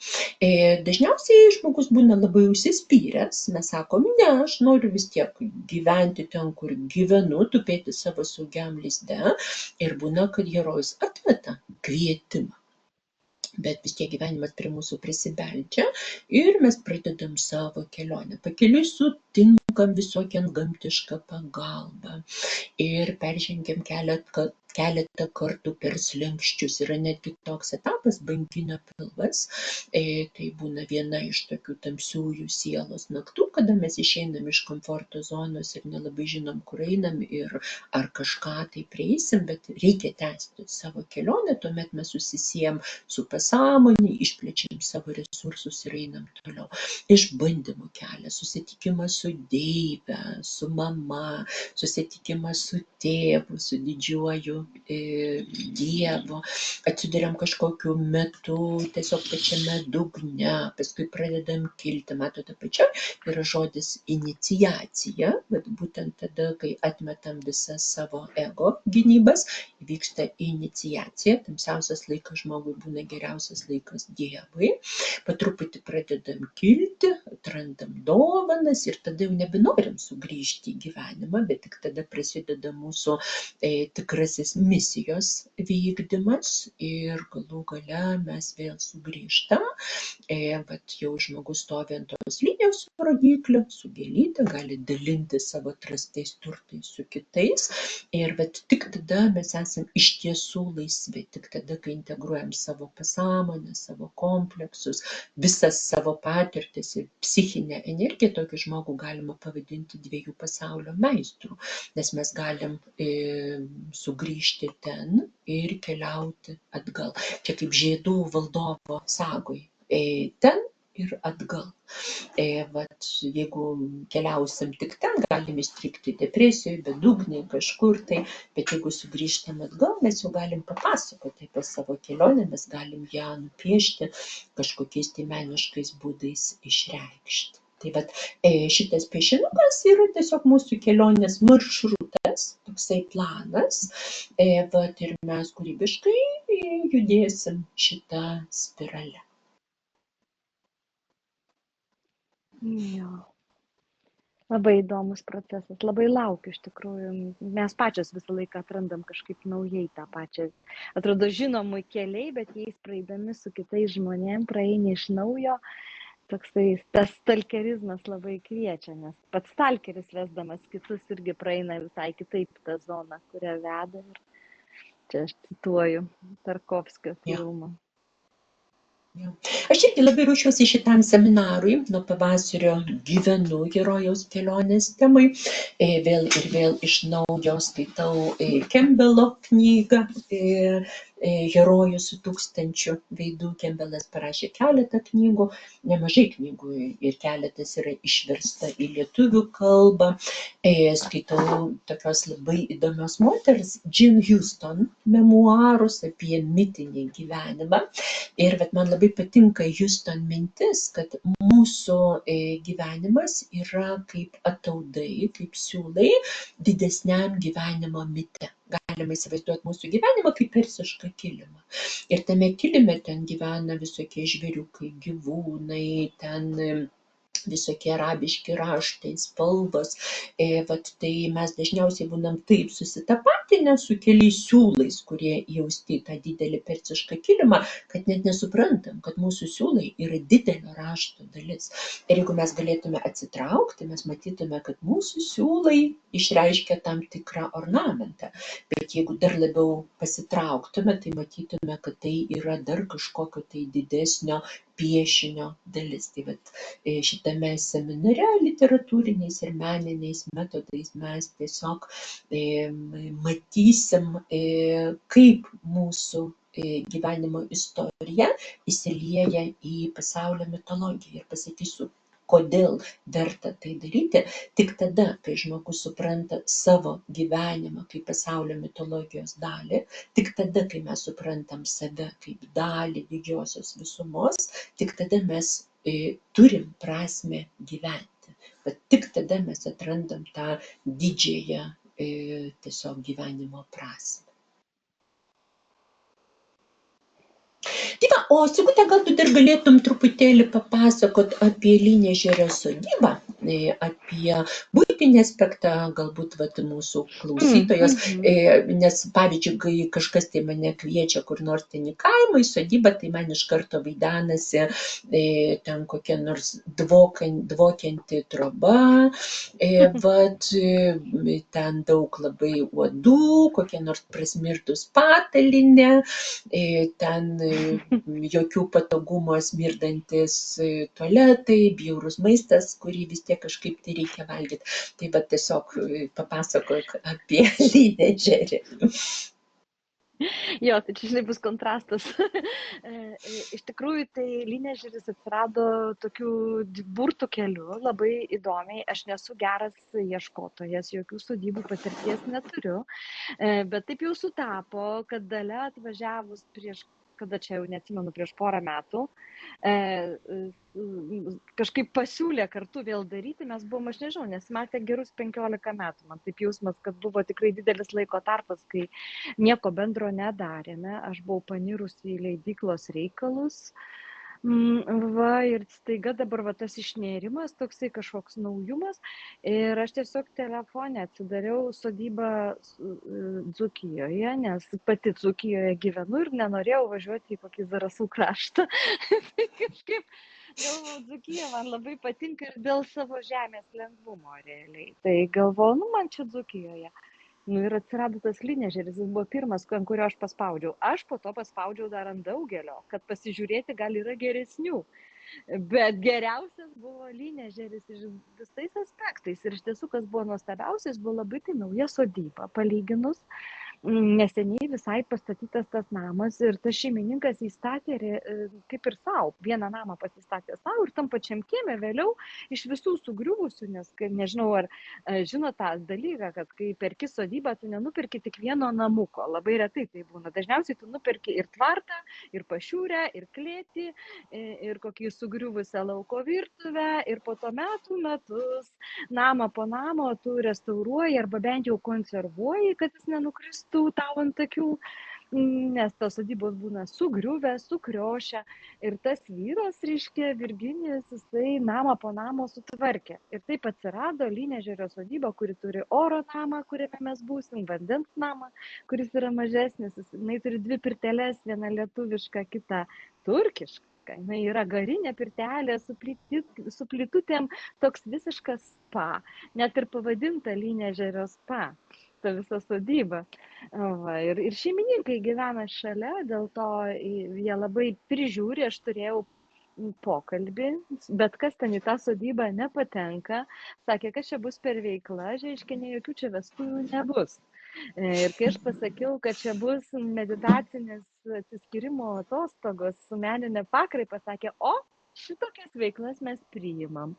Dažniausiai žmogus būna labai užsispyręs, mes sakom, ne, aš noriu vis tiek gyventi ten, kur gyvenu, tupėti savo saugiam lizde, ir būna, kad herojus atmeta kvietimą. Bet vis tiek gyvenimas prie mūsų prisibeldžia ir mes pradedam savo kelionę. Pakeliui sutinkam visokią gamtišką pagalbą ir peržengiam keletą kartų per slenksčius. Yra netgi toks etapas banginio pilvas. Tai būna viena iš tokių tamsiųjų sielos naktų, kada mes išeinam iš komforto zonos ir nelabai žinom, kur einam ir ar kažką tai prieisim, bet reikia tęsti savo kelionę, tuomet mes susisiejam su pasąmonė, išplečiam savo resursus ir einam toliau. Išbandymų kelias, susitikimas su Deive, su mama, susitikimas su tėvu, su didžiuoju Dievu, atsiduriam kažkokiu metu tiesiog pačiame dugne, paskui pradedam kilti. Matote, apačioj yra žodis iniciacija, bet būtent tada, kai atmetam visas savo ego gynybas, vyksta iniciacija. Tamsiausias laikas žmogui būna geriausias laikas Dievui. Po truputį pradedam kilti, atrandam dovanas ir tada jau nebenorim sugrįžti į gyvenimą, bet tik tada prasideda mūsų tikrasis misijos vykdymas ir galų gale mes vėl sugrįžtam Vat jau žmogus stovi ant tos linijos rodiklio, su gėlyte, gali dalinti savo atrastais turtais su kitais. Ir vat tik tada mes esam iš tiesų laisvi, tik tada, kai integruojam savo pasąmonę, savo kompleksus, visas savo patirtis ir psichinę energiją, tokį žmogų galima pavadinti dviejų pasaulio meistrų, nes mes galim sugrįžti ten ir keliauti atgal. Čia kaip žiedų valdovo sagoj. Ten ir atgal. Vat, jeigu keliausim tik ten, galim įstrigti depresijoje, bedugniai kažkur tai, bet jeigu sugrįžtam atgal, mes jau galim papasakoti apie savo kelionę, mes galim ją nupiešti, kažkokiais tai meniškais būdais išreikšti. Tai vat, šitas piešinukas yra tiesiog mūsų kelionės maršrutas, toksai planas, vat, ir mes kūrybiškai judėsim šitą spiralę. Jo. Labai įdomus procesas, labai laukiu iš tikrųjų. Mes pačios visą laiką atrandam kažkaip naujai tą pačią. Atrodo žinomų keliai, bet jais praeidami su kitais žmonėm praeini iš naujo. Toksai tas stalkerizmas labai kviečia, nes pats stalkeris vesdamas kitus irgi praeina visai kitaip tą zoną, kurią veda. Ir čia aš cituoju Tarkovskio filmą. Aš irgi labai ruošiuosi šitam seminarui, nuo pavasario gyvenu herojaus kelionės temai, vėl ir vėl iš naujo skaitau Kembelo knygą, herojų su 1000 veidų. Kembelas parašė keletą knygų, nemažai knygų ir keletas yra išversta į lietuvių kalbą. Skaitau tokios labai įdomios moters, Jean Houston, memuarus apie mitinį gyvenimą. Ir vat man labai patinka Houston mintis, kad mūsų gyvenimas yra kaip ataudai, kaip siūlai didesniam gyvenimo mite. Galima įsivaizduoti mūsų gyvenimą kaip persišką kilimą. Ir tame kilime ten gyvena visokie žvėriukai, gyvūnai, ten visokie arabiški raštai, spalvos. Vat tai mes dažniausiai būnam taip susitapatinę su keliais siūlais, kurie jausti tą didelį persišką kilimą, kad net nesuprantam, kad mūsų siūlai yra didelio rašto dalis. Ir jeigu mes galėtume atsitraukti, mes matytume, kad mūsų siūlai išreiškia tam tikrą ornamentą. Bet jeigu dar labiau pasitrauktume, tai matytume, kad tai yra dar kažkokio tai didesnio piešinio dalis. Tai vat šitame seminare literatūriniais ir meniniais metodais mes tiesiog matysim, kaip mūsų gyvenimo istorija įsilieja į pasaulio mitologiją. Ir pasakysiu, kodėl verta tai daryti, tik tada, kai žmogus supranta savo gyvenimą kaip pasaulio mitologijos dalį, tik tada, kai mes suprantam save kaip dalį didžiosios visumos, tik tada mes turim prasmę gyventi. Bet tik tada mes atrandam tą didžiąją tiesiog gyvenimo prasmę. Tai va, o Sigute, gal tu dar galėtum truputėlį papasakot apie Lynežerio sodybą, apie buitinį aspektą, galbūt vat, mūsų klausytojos, nes pavyzdžiui, kai kažkas tai mane kviečia kur nors ten į kaimą, į sodybą, tai man iš karto vaidenasi ten kokia nors dvokianti troba, vat, ten daug labai uodų, kokia nors prasmirdus patalynė, ten jokių patogumų smirdantis tualetai, bjaurus maistas, kurį vis tiek kažkaip tai reikia valgyti. Tai va tiesiog papasakok apie Lynežerį. Jo, tai čia žinai bus kontrastas. Iš tikrųjų, tai Lynežeris atsirado tokiu burtų keliu, labai įdomiai. Aš nesu geras ieškotojas, jokių sodybų patirties neturiu, bet taip jau sutapo, kad Dalia atvažiavus kada čia jau neatsimenu, prieš porą metų, kažkaip pasiūlė kartu vėl daryti, mes buvom, aš nežinau, nesimatė gerus 15 metų, man taip jausmas, kad buvo tikrai didelis laiko tarpas, kai nieko bendro nedarėme, aš buvau panirusi į leidyklos reikalus, Va, ir staiga dabar va tas išnėrimas, toksai kažkoks naujumas. Ir aš tiesiog telefone atsidariau sodybą Dzūkijoje, nes pati Dzūkijoje gyvenu ir nenorėjau važiuoti į kokį Zarasų kraštą. Tai kažkaip galvojau, Dzūkija man labai patinka ir dėl savo žemės lengvumo realiai. Tai galvojau, nu man čia Dzūkijoje. Nu ir atsirado tas Lynežeris, jis buvo pirmas, ant kurio aš paspaudžiau. Aš po to paspaudžiau dar ant daugelio, kad pasižiūrėti gal yra geresnių. Bet geriausias buvo Lynežeris visais aspektais. Ir iš tiesų, kas buvo nuostabiausias, buvo labai tai nauja sodyba, palyginus. Neseniai visai pastatytas tas namas ir tas šeimininkas įstatė kaip ir savo. Vieną namą pasistatė savo ir tam pačiam kieme vėliau iš visų sugriuvusių, nes nežinau, ar žino tą dalyką, kad kai perki sodybą, tu nenupirki tik vieno namuko. Labai retai tai būna. Dažniausiai tu nupirki ir tvartą, ir pašiūrę, ir klėtį, ir kokį sugriuvusią lauko virtuvę, ir po to metus, namą po namo tu restauruoji arba bent jau konservuoji, kad jis nenukristų tau ant akių, nes tos sodybos būna sugriuvę, sukriošę. Ir tas vyras, reiškia, Virginijus, jisai namą po namo sutvarkė. Ir taip atsirado Lynežerio sodyba, kuri turi oro namą, kuriame mes būsim, vandens namą, kuris yra mažesnis. Jinai turi 2 pirteles, viena lietuviška, kita turkiška. Jinai yra garinė pirtelė su plytutėm, toks visiškas spa, net ir pavadinta Lynežerio spa, ta visa sodyba. Va, ir šeimininkai gyvena šalia, dėl to jie labai prižiūri, aš turėjau pokalbį, bet kas ten į tą sodybą nepatenka, sakė, kas čia bus per veikla, reiškia, jokių čia vestuvių nebus. Ir kai aš pasakiau, kad čia bus meditacinis atsiskyrimo atostogos su meninė pakraipa, pasakė, o šitokias veiklas mes priimam.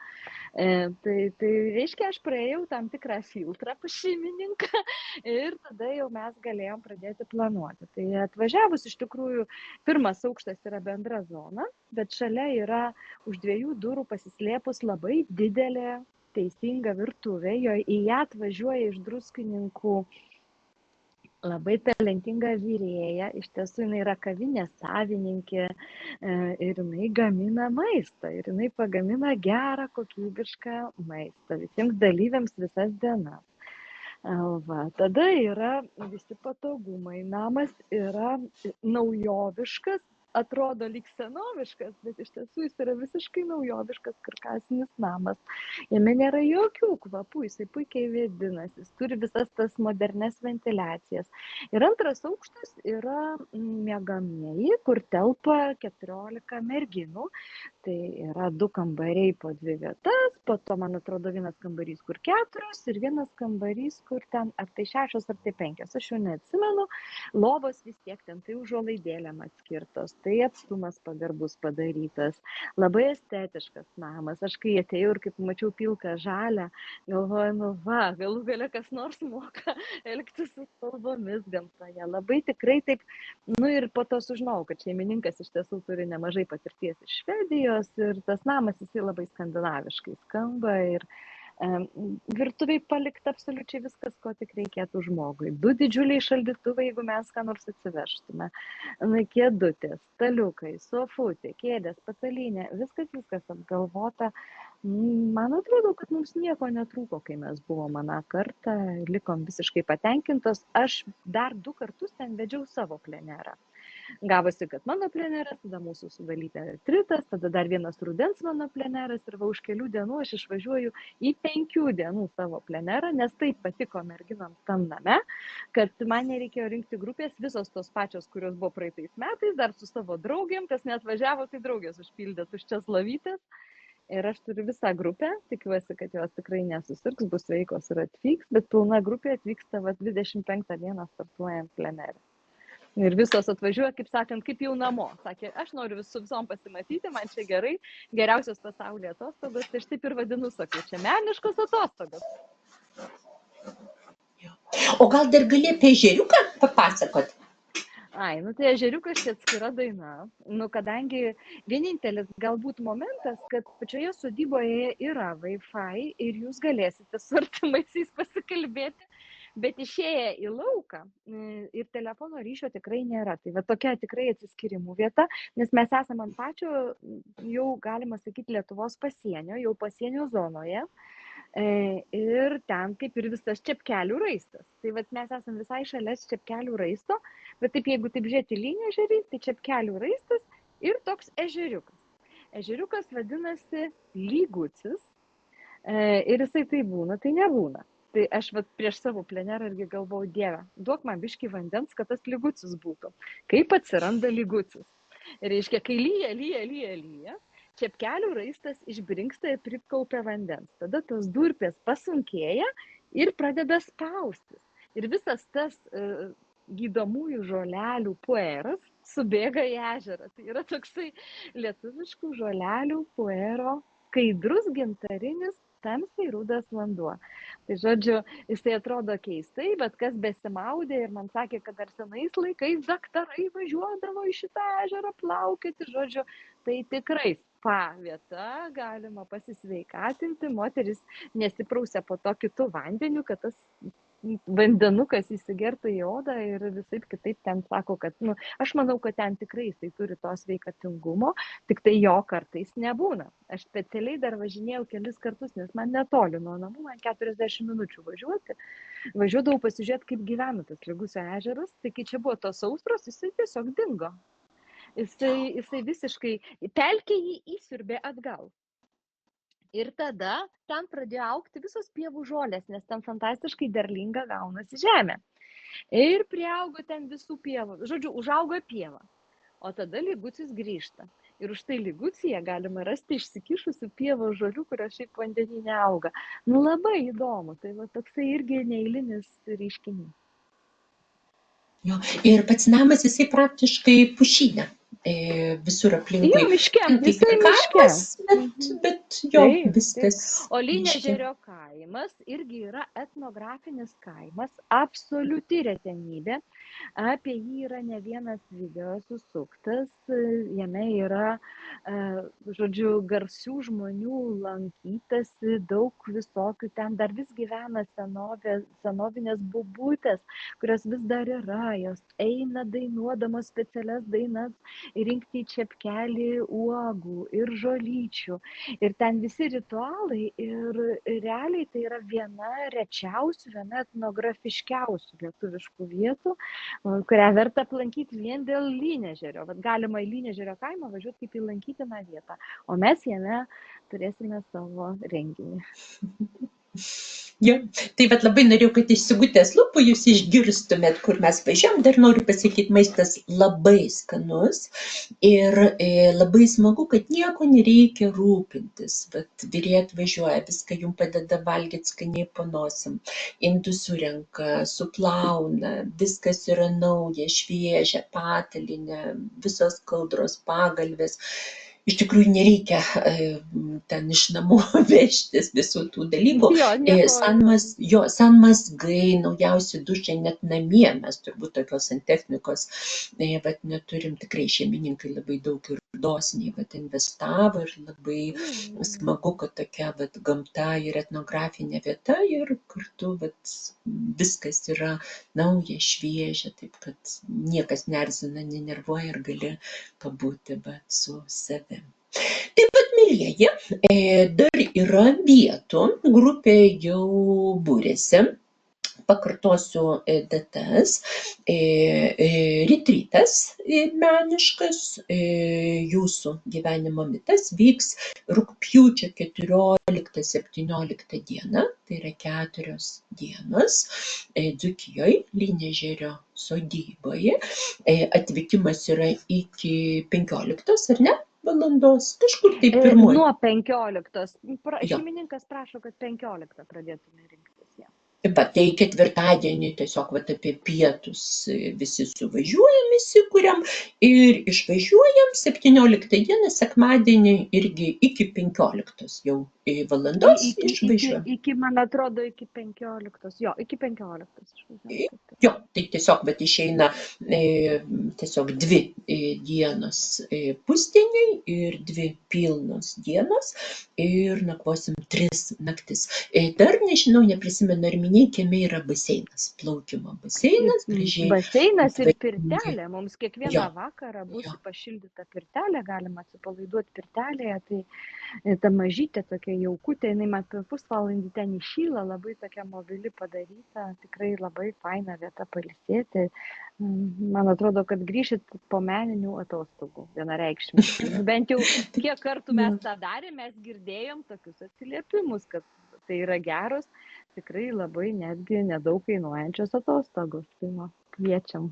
Tai reiškia, aš praėjau tam tikrą filtrą pas šeimininką ir tada jau mes galėjom pradėti planuoti. Tai atvažiavus iš tikrųjų, pirmas aukštas yra bendra zona, bet šalia yra už 2 durų pasislėpus labai didelė teisinga virtuvė, į ją atvažiuoja iš Druskininkų labai talentinga virėja, iš tiesų jinai yra kavinės savininkė ir jinai gamina maistą, ir jinai pagamina gerą, kokybišką maistą visiems dalyviams visas dienas. Va, tada yra visi patogumai, namas yra naujoviškas, atrodo lyg senoviškas, bet iš tiesų jis yra visiškai naujoviškas karkasinis namas. Jame nėra jokių kvapų, jisai puikiai vėdinasi, jis turi visas tas modernes ventiliacijas. Ir antras aukštas yra miegamieji, kur telpa 14 merginų. Tai yra 2 kambariai po 2 vietas, po to, man atrodo, vienas kambarys, kur 4 ir vienas kambarys, kur ten ar tai 6 ar tai 5, aš jau neatsimenu. Lovos vis tiek ten tai užuolaidėlėm atskirtos. Tai atstumas pagarbus padarytas, labai estetiškas namas. Aš kai atėjau ir kaip mačiau pilką žalę, galvoju, nu va, galų gale kas nors moka elgtis su spalvomis gamtoje. Labai tikrai taip, nu ir po to sužinojau, kad šeimininkas iš tiesų turi nemažai patirties iš Švedijos ir tas namas jisai labai skandinaviškai skamba ir virtuviai palikta absoliučiai viskas, ko tik reikėtų žmogui. 2 didžiuliai šaldytuvai, jeigu mes ką nors atsivežtume. Kėdutės, staliukai, sofutė, kėdės, patalynė, viskas apgalvota. Man atrodo, kad mums nieko netrūko, kai mes buvom aną kartą, likom visiškai patenkintos. Aš dar 2 kartus ten vedžiau savo plenerą. Gavosi, kad mano pleneras, tada mūsų sudalyta tritas, tada dar vienas rudens mano pleneras ir va už kelių dienų aš išvažiuoju į 5 dienų savo plenerą, nes taip patiko merginams tam name, kad man nereikėjo rinkti grupės, visos tos pačios, kurios buvo praeitais metais, dar su savo draugėm, kas neatvažiavo, tai draugės užpildė tuščias lovytės. Ir aš turiu visą grupę, tikiuosi, kad jos tikrai nesusirgs, bus sveikos ir atvyks, bet pilna grupė atvyksta 25 dieną startuojant plenerį. Ir visos atvažiuoja, kaip sakant, kaip jau namo. Sakė, aš noriu su visom pasimatyti, man čia gerai, geriausios pasaulyje atostogos, tai aš taip ir vadinu, sakau, čia meniškos atostogos. O gal dar gali apie ežeriuką papasakot? Ai, nu tai ežeriukas čia atskira daina. Nu, kadangi vienintelis galbūt momentas, kad pačioje sodyboje yra Wi-Fi ir jūs galėsite su artimaisiais pasikalbėti, Bet išėję į lauką ir telefono ryšio tikrai nėra. Tai va tokia tikrai atsiskirimų vieta, nes mes esame ant pačio, jau galima sakyti, Lietuvos pasienio, jau pasienio zonoje. Ir ten kaip ir visas Čepkelių raistas. Tai vat mes esame visai šalia Čepkelių raisto, bet taip jeigu taip žiūrėti Lynežerį, tai Čepkelių raistas ir toks ežeriukas. Ežeriukas vadinasi Lygucis ir jisai tai būna, tai nebūna. Tai aš vat prieš savo plenerą irgi galvojau, Dieve, duok man biškį vandens, kad tas Lygucis būtų. Kaip atsiranda Lygucis? Reiškia, kai lyja, Čepkelių raistas išbrinksta ir prikaupia vandens. Tada tos durpės pasunkėja ir pradeda spaustis. Ir visas tas gydomųjų žolelių pueras subėga į ežerą. Tai yra toksai lietuviškų žolelių puero skaidrus gintarinis tamsiai rudas vanduo. Tai žodžiu, jisai atrodo keistai, bet kas besimaudė ir man sakė, kad dar senais laikais daktarai važiuodavo į šitą ežerą plaukėti, žodžiu, tai tikrai spa vieta, galima pasisveikatinti, moteris nesiprausia po to kitų vandeniu, kad tas vandenukas įsigertų į odą ir visai kitaip ten sako, kad, aš manau, kad ten tikrai jisai turi to sveikatingumo, tik tai jo kartais nebūna. Aš specialiai dar važinėjau kelis kartus, nes man netoli nuo namų, man 40 minučių važiuoti. Važiuodavau pasižiūrėti, kaip gyvena tas Lygusio ežeras, tai kai čia buvo tos sausros, jisai tiesiog dingo. Jisai visiškai pelkė jį įsiurbė atgal. Ir tada ten pradėjo augti visos pievų žolės, nes ten fantastiškai derlinga gaunasi žemė. Ir priaugo ten visų pievų, žodžiu, užaugo pieva. O tada Lygucis grįžta. Ir už tai Lygucyje galima rasti išsikišusių pievų žolių, kurios šiaip vandenyje auga. Labai įdomu, tai va toksai irgi neeilinis reiškinys. Jo, ir pats namas jisai praktiškai pušyne. Visur aplinkui. Jo, miške, visai miške. Bet jo, viskas. O Lynežerio kaimas irgi yra etnografinis kaimas, absoliuti retenybė. Apie jį yra ne vienas video susuktas, jame yra, žodžiu, garsių žmonių lankytasi, daug visokių, ten dar vis gyvena senovinės bubutės, kurios vis dar yra, jos eina dainuodamos specialias dainas, rinkti į Čepkelį uogų ir žolyčių. Ir ten visi ritualai ir realiai tai yra viena rečiausių, viena etnografiškiausių lietuviškų vietų, kurią verta aplankyti vien dėl Lynežerio. Vat galima į Lynežerio kaimą važiuoti kaip į lankytiną vietą, o mes jame turėsime savo renginį. Jo, tai vat labai norėjau, kad iš Sigutės lūpų jūs išgirstumėt, kur mes važiuojam. Dar noriu pasakyti, maistas labai skanus ir labai smagu, kad nieko nereikia rūpintis. Vat vyriai atvažiuoja, viską jums padeda valgyti skaniai po nosim, indus surenka, suplauna, viskas yra nauja, šviežia, patalinė, visos kaldros, pagalvės. Iš tikrųjų nereikia ten iš namų vežtis visų tų dalykų. Sanmazgai, naujausi dušai net namie, mes turbūt tokios santechnikos neturim, tikrai šeimininkai labai daug ir dosniai investavo ir labai smagu, kad tokia gamta ir etnografinė vieta ir kartu viskas yra nauja, šviežia, taip kad niekas neerzina, nenervuoja ir gali pabūti su savimi. Taip pat, mielieji, dar yra vietų, grupė jau būrėsi, pakartosiu datas, retrytas meniškas, jūsų gyvenimo mitas vyks rugpjūčio 14-17 dieną, tai yra 4 dienos, Dzūkijoje, Lynežerio sodyboje, atvykimas yra iki 15, ar ne? Valandos, kažkur tai pirmoji. Nuo 15. Šeimininkas prašo, kad 15 pradėtume rinktis. Ja. Tai ketvirtadienį tiesiog apie pietus visi suvažiuojam, įsikuriam ir išvažiuojam 17 dieną, sekmadienį irgi iki 15 jau valandos išvažiuojam. Man atrodo, iki 15. Jo, iki 15. Jo, tai tiesiog išeina tiesiog 2 dienos pusdieniai ir 2 pilnos dienos ir nakvosim 3 naktis. Dar nežinau, neprisimenu, ar minėjau, dešinėj kieme yra baseinas, plaukimo baseinas, gražiai Baseinas ir aptvaringi. pirtelė. Mums kiekvieną Jo, vakarą bus jo. pašildyta pirtelė, galima atsipalaiduoti pirtelėje. Tai ta mažytė tokia jaukutė, jinai man per pusvalandį ten įšyla, labai tokia mobili padaryta, tikrai labai faina vieta pailsėti. Man atrodo, kad grįšit po meninių atostogų vienareikšmiškai. Bent jau kiek kartų mes tą darėm, mes girdėjom tokius atsiliepimus, kad tai yra geros, tikrai labai netgi nedaug kainuojančios atostogos. Tai kviečiam.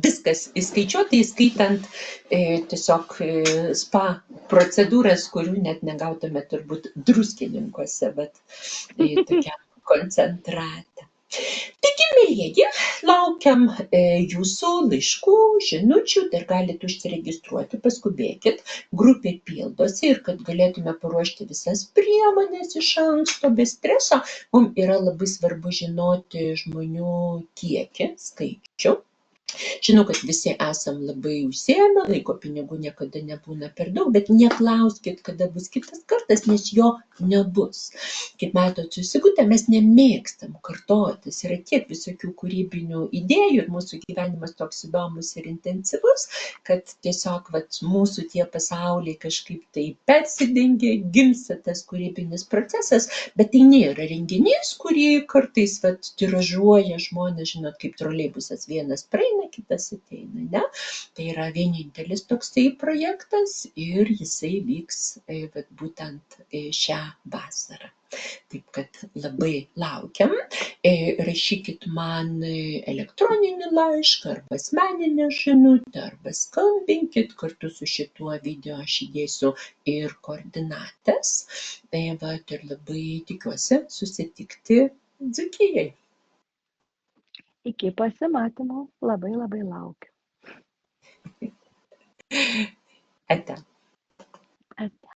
Viskas įskaičiuota, įskaitant tiesiog spa procedūras, kurių net negautume turbūt druskininkuose, bet tokiam koncentrate. Taigi, mielieji, laukiam jūsų laiškų, žinučių, dar galite užsiregistruoti, paskubėkit, grupė pildosi ir kad galėtume paruošti visas priemonės iš anksto, be streso, mums yra labai svarbu žinoti žmonių kiekį, skaičių. Žinau, kad visi esam labai užsiėmę, laiko pinigų niekada nebūna per daug, bet neklauskit, kada bus kitas kartas, nes jo nebus. Kaip matot, su Sigute mes nemėgstam kartotis, yra tiek visokių kūrybinių idėjų ir mūsų gyvenimas toks įdomus ir intensyvus, kad tiesiog mūsų tie pasauliai kažkaip tai persidengia, gimsta tas kūrybinis procesas, bet tai nėra renginys, kurį kartais tiražuoja žmonės, žinot, kaip troleibusas vienas praeina, kitas ateina, ne? Tai yra vienintelis toksai projektas ir jisai vyks būtent šią vasarą. Taip kad labai laukiam. Rašykit man elektroninį laišką arba asmeninę žinutę arba skambinkit, kartu su šituo video aš įdėsiu ir koordinates. Ir labai tikiuosi susitikti Dzūkijai. Iki pasimatymo, labai labai laukiu. Ate.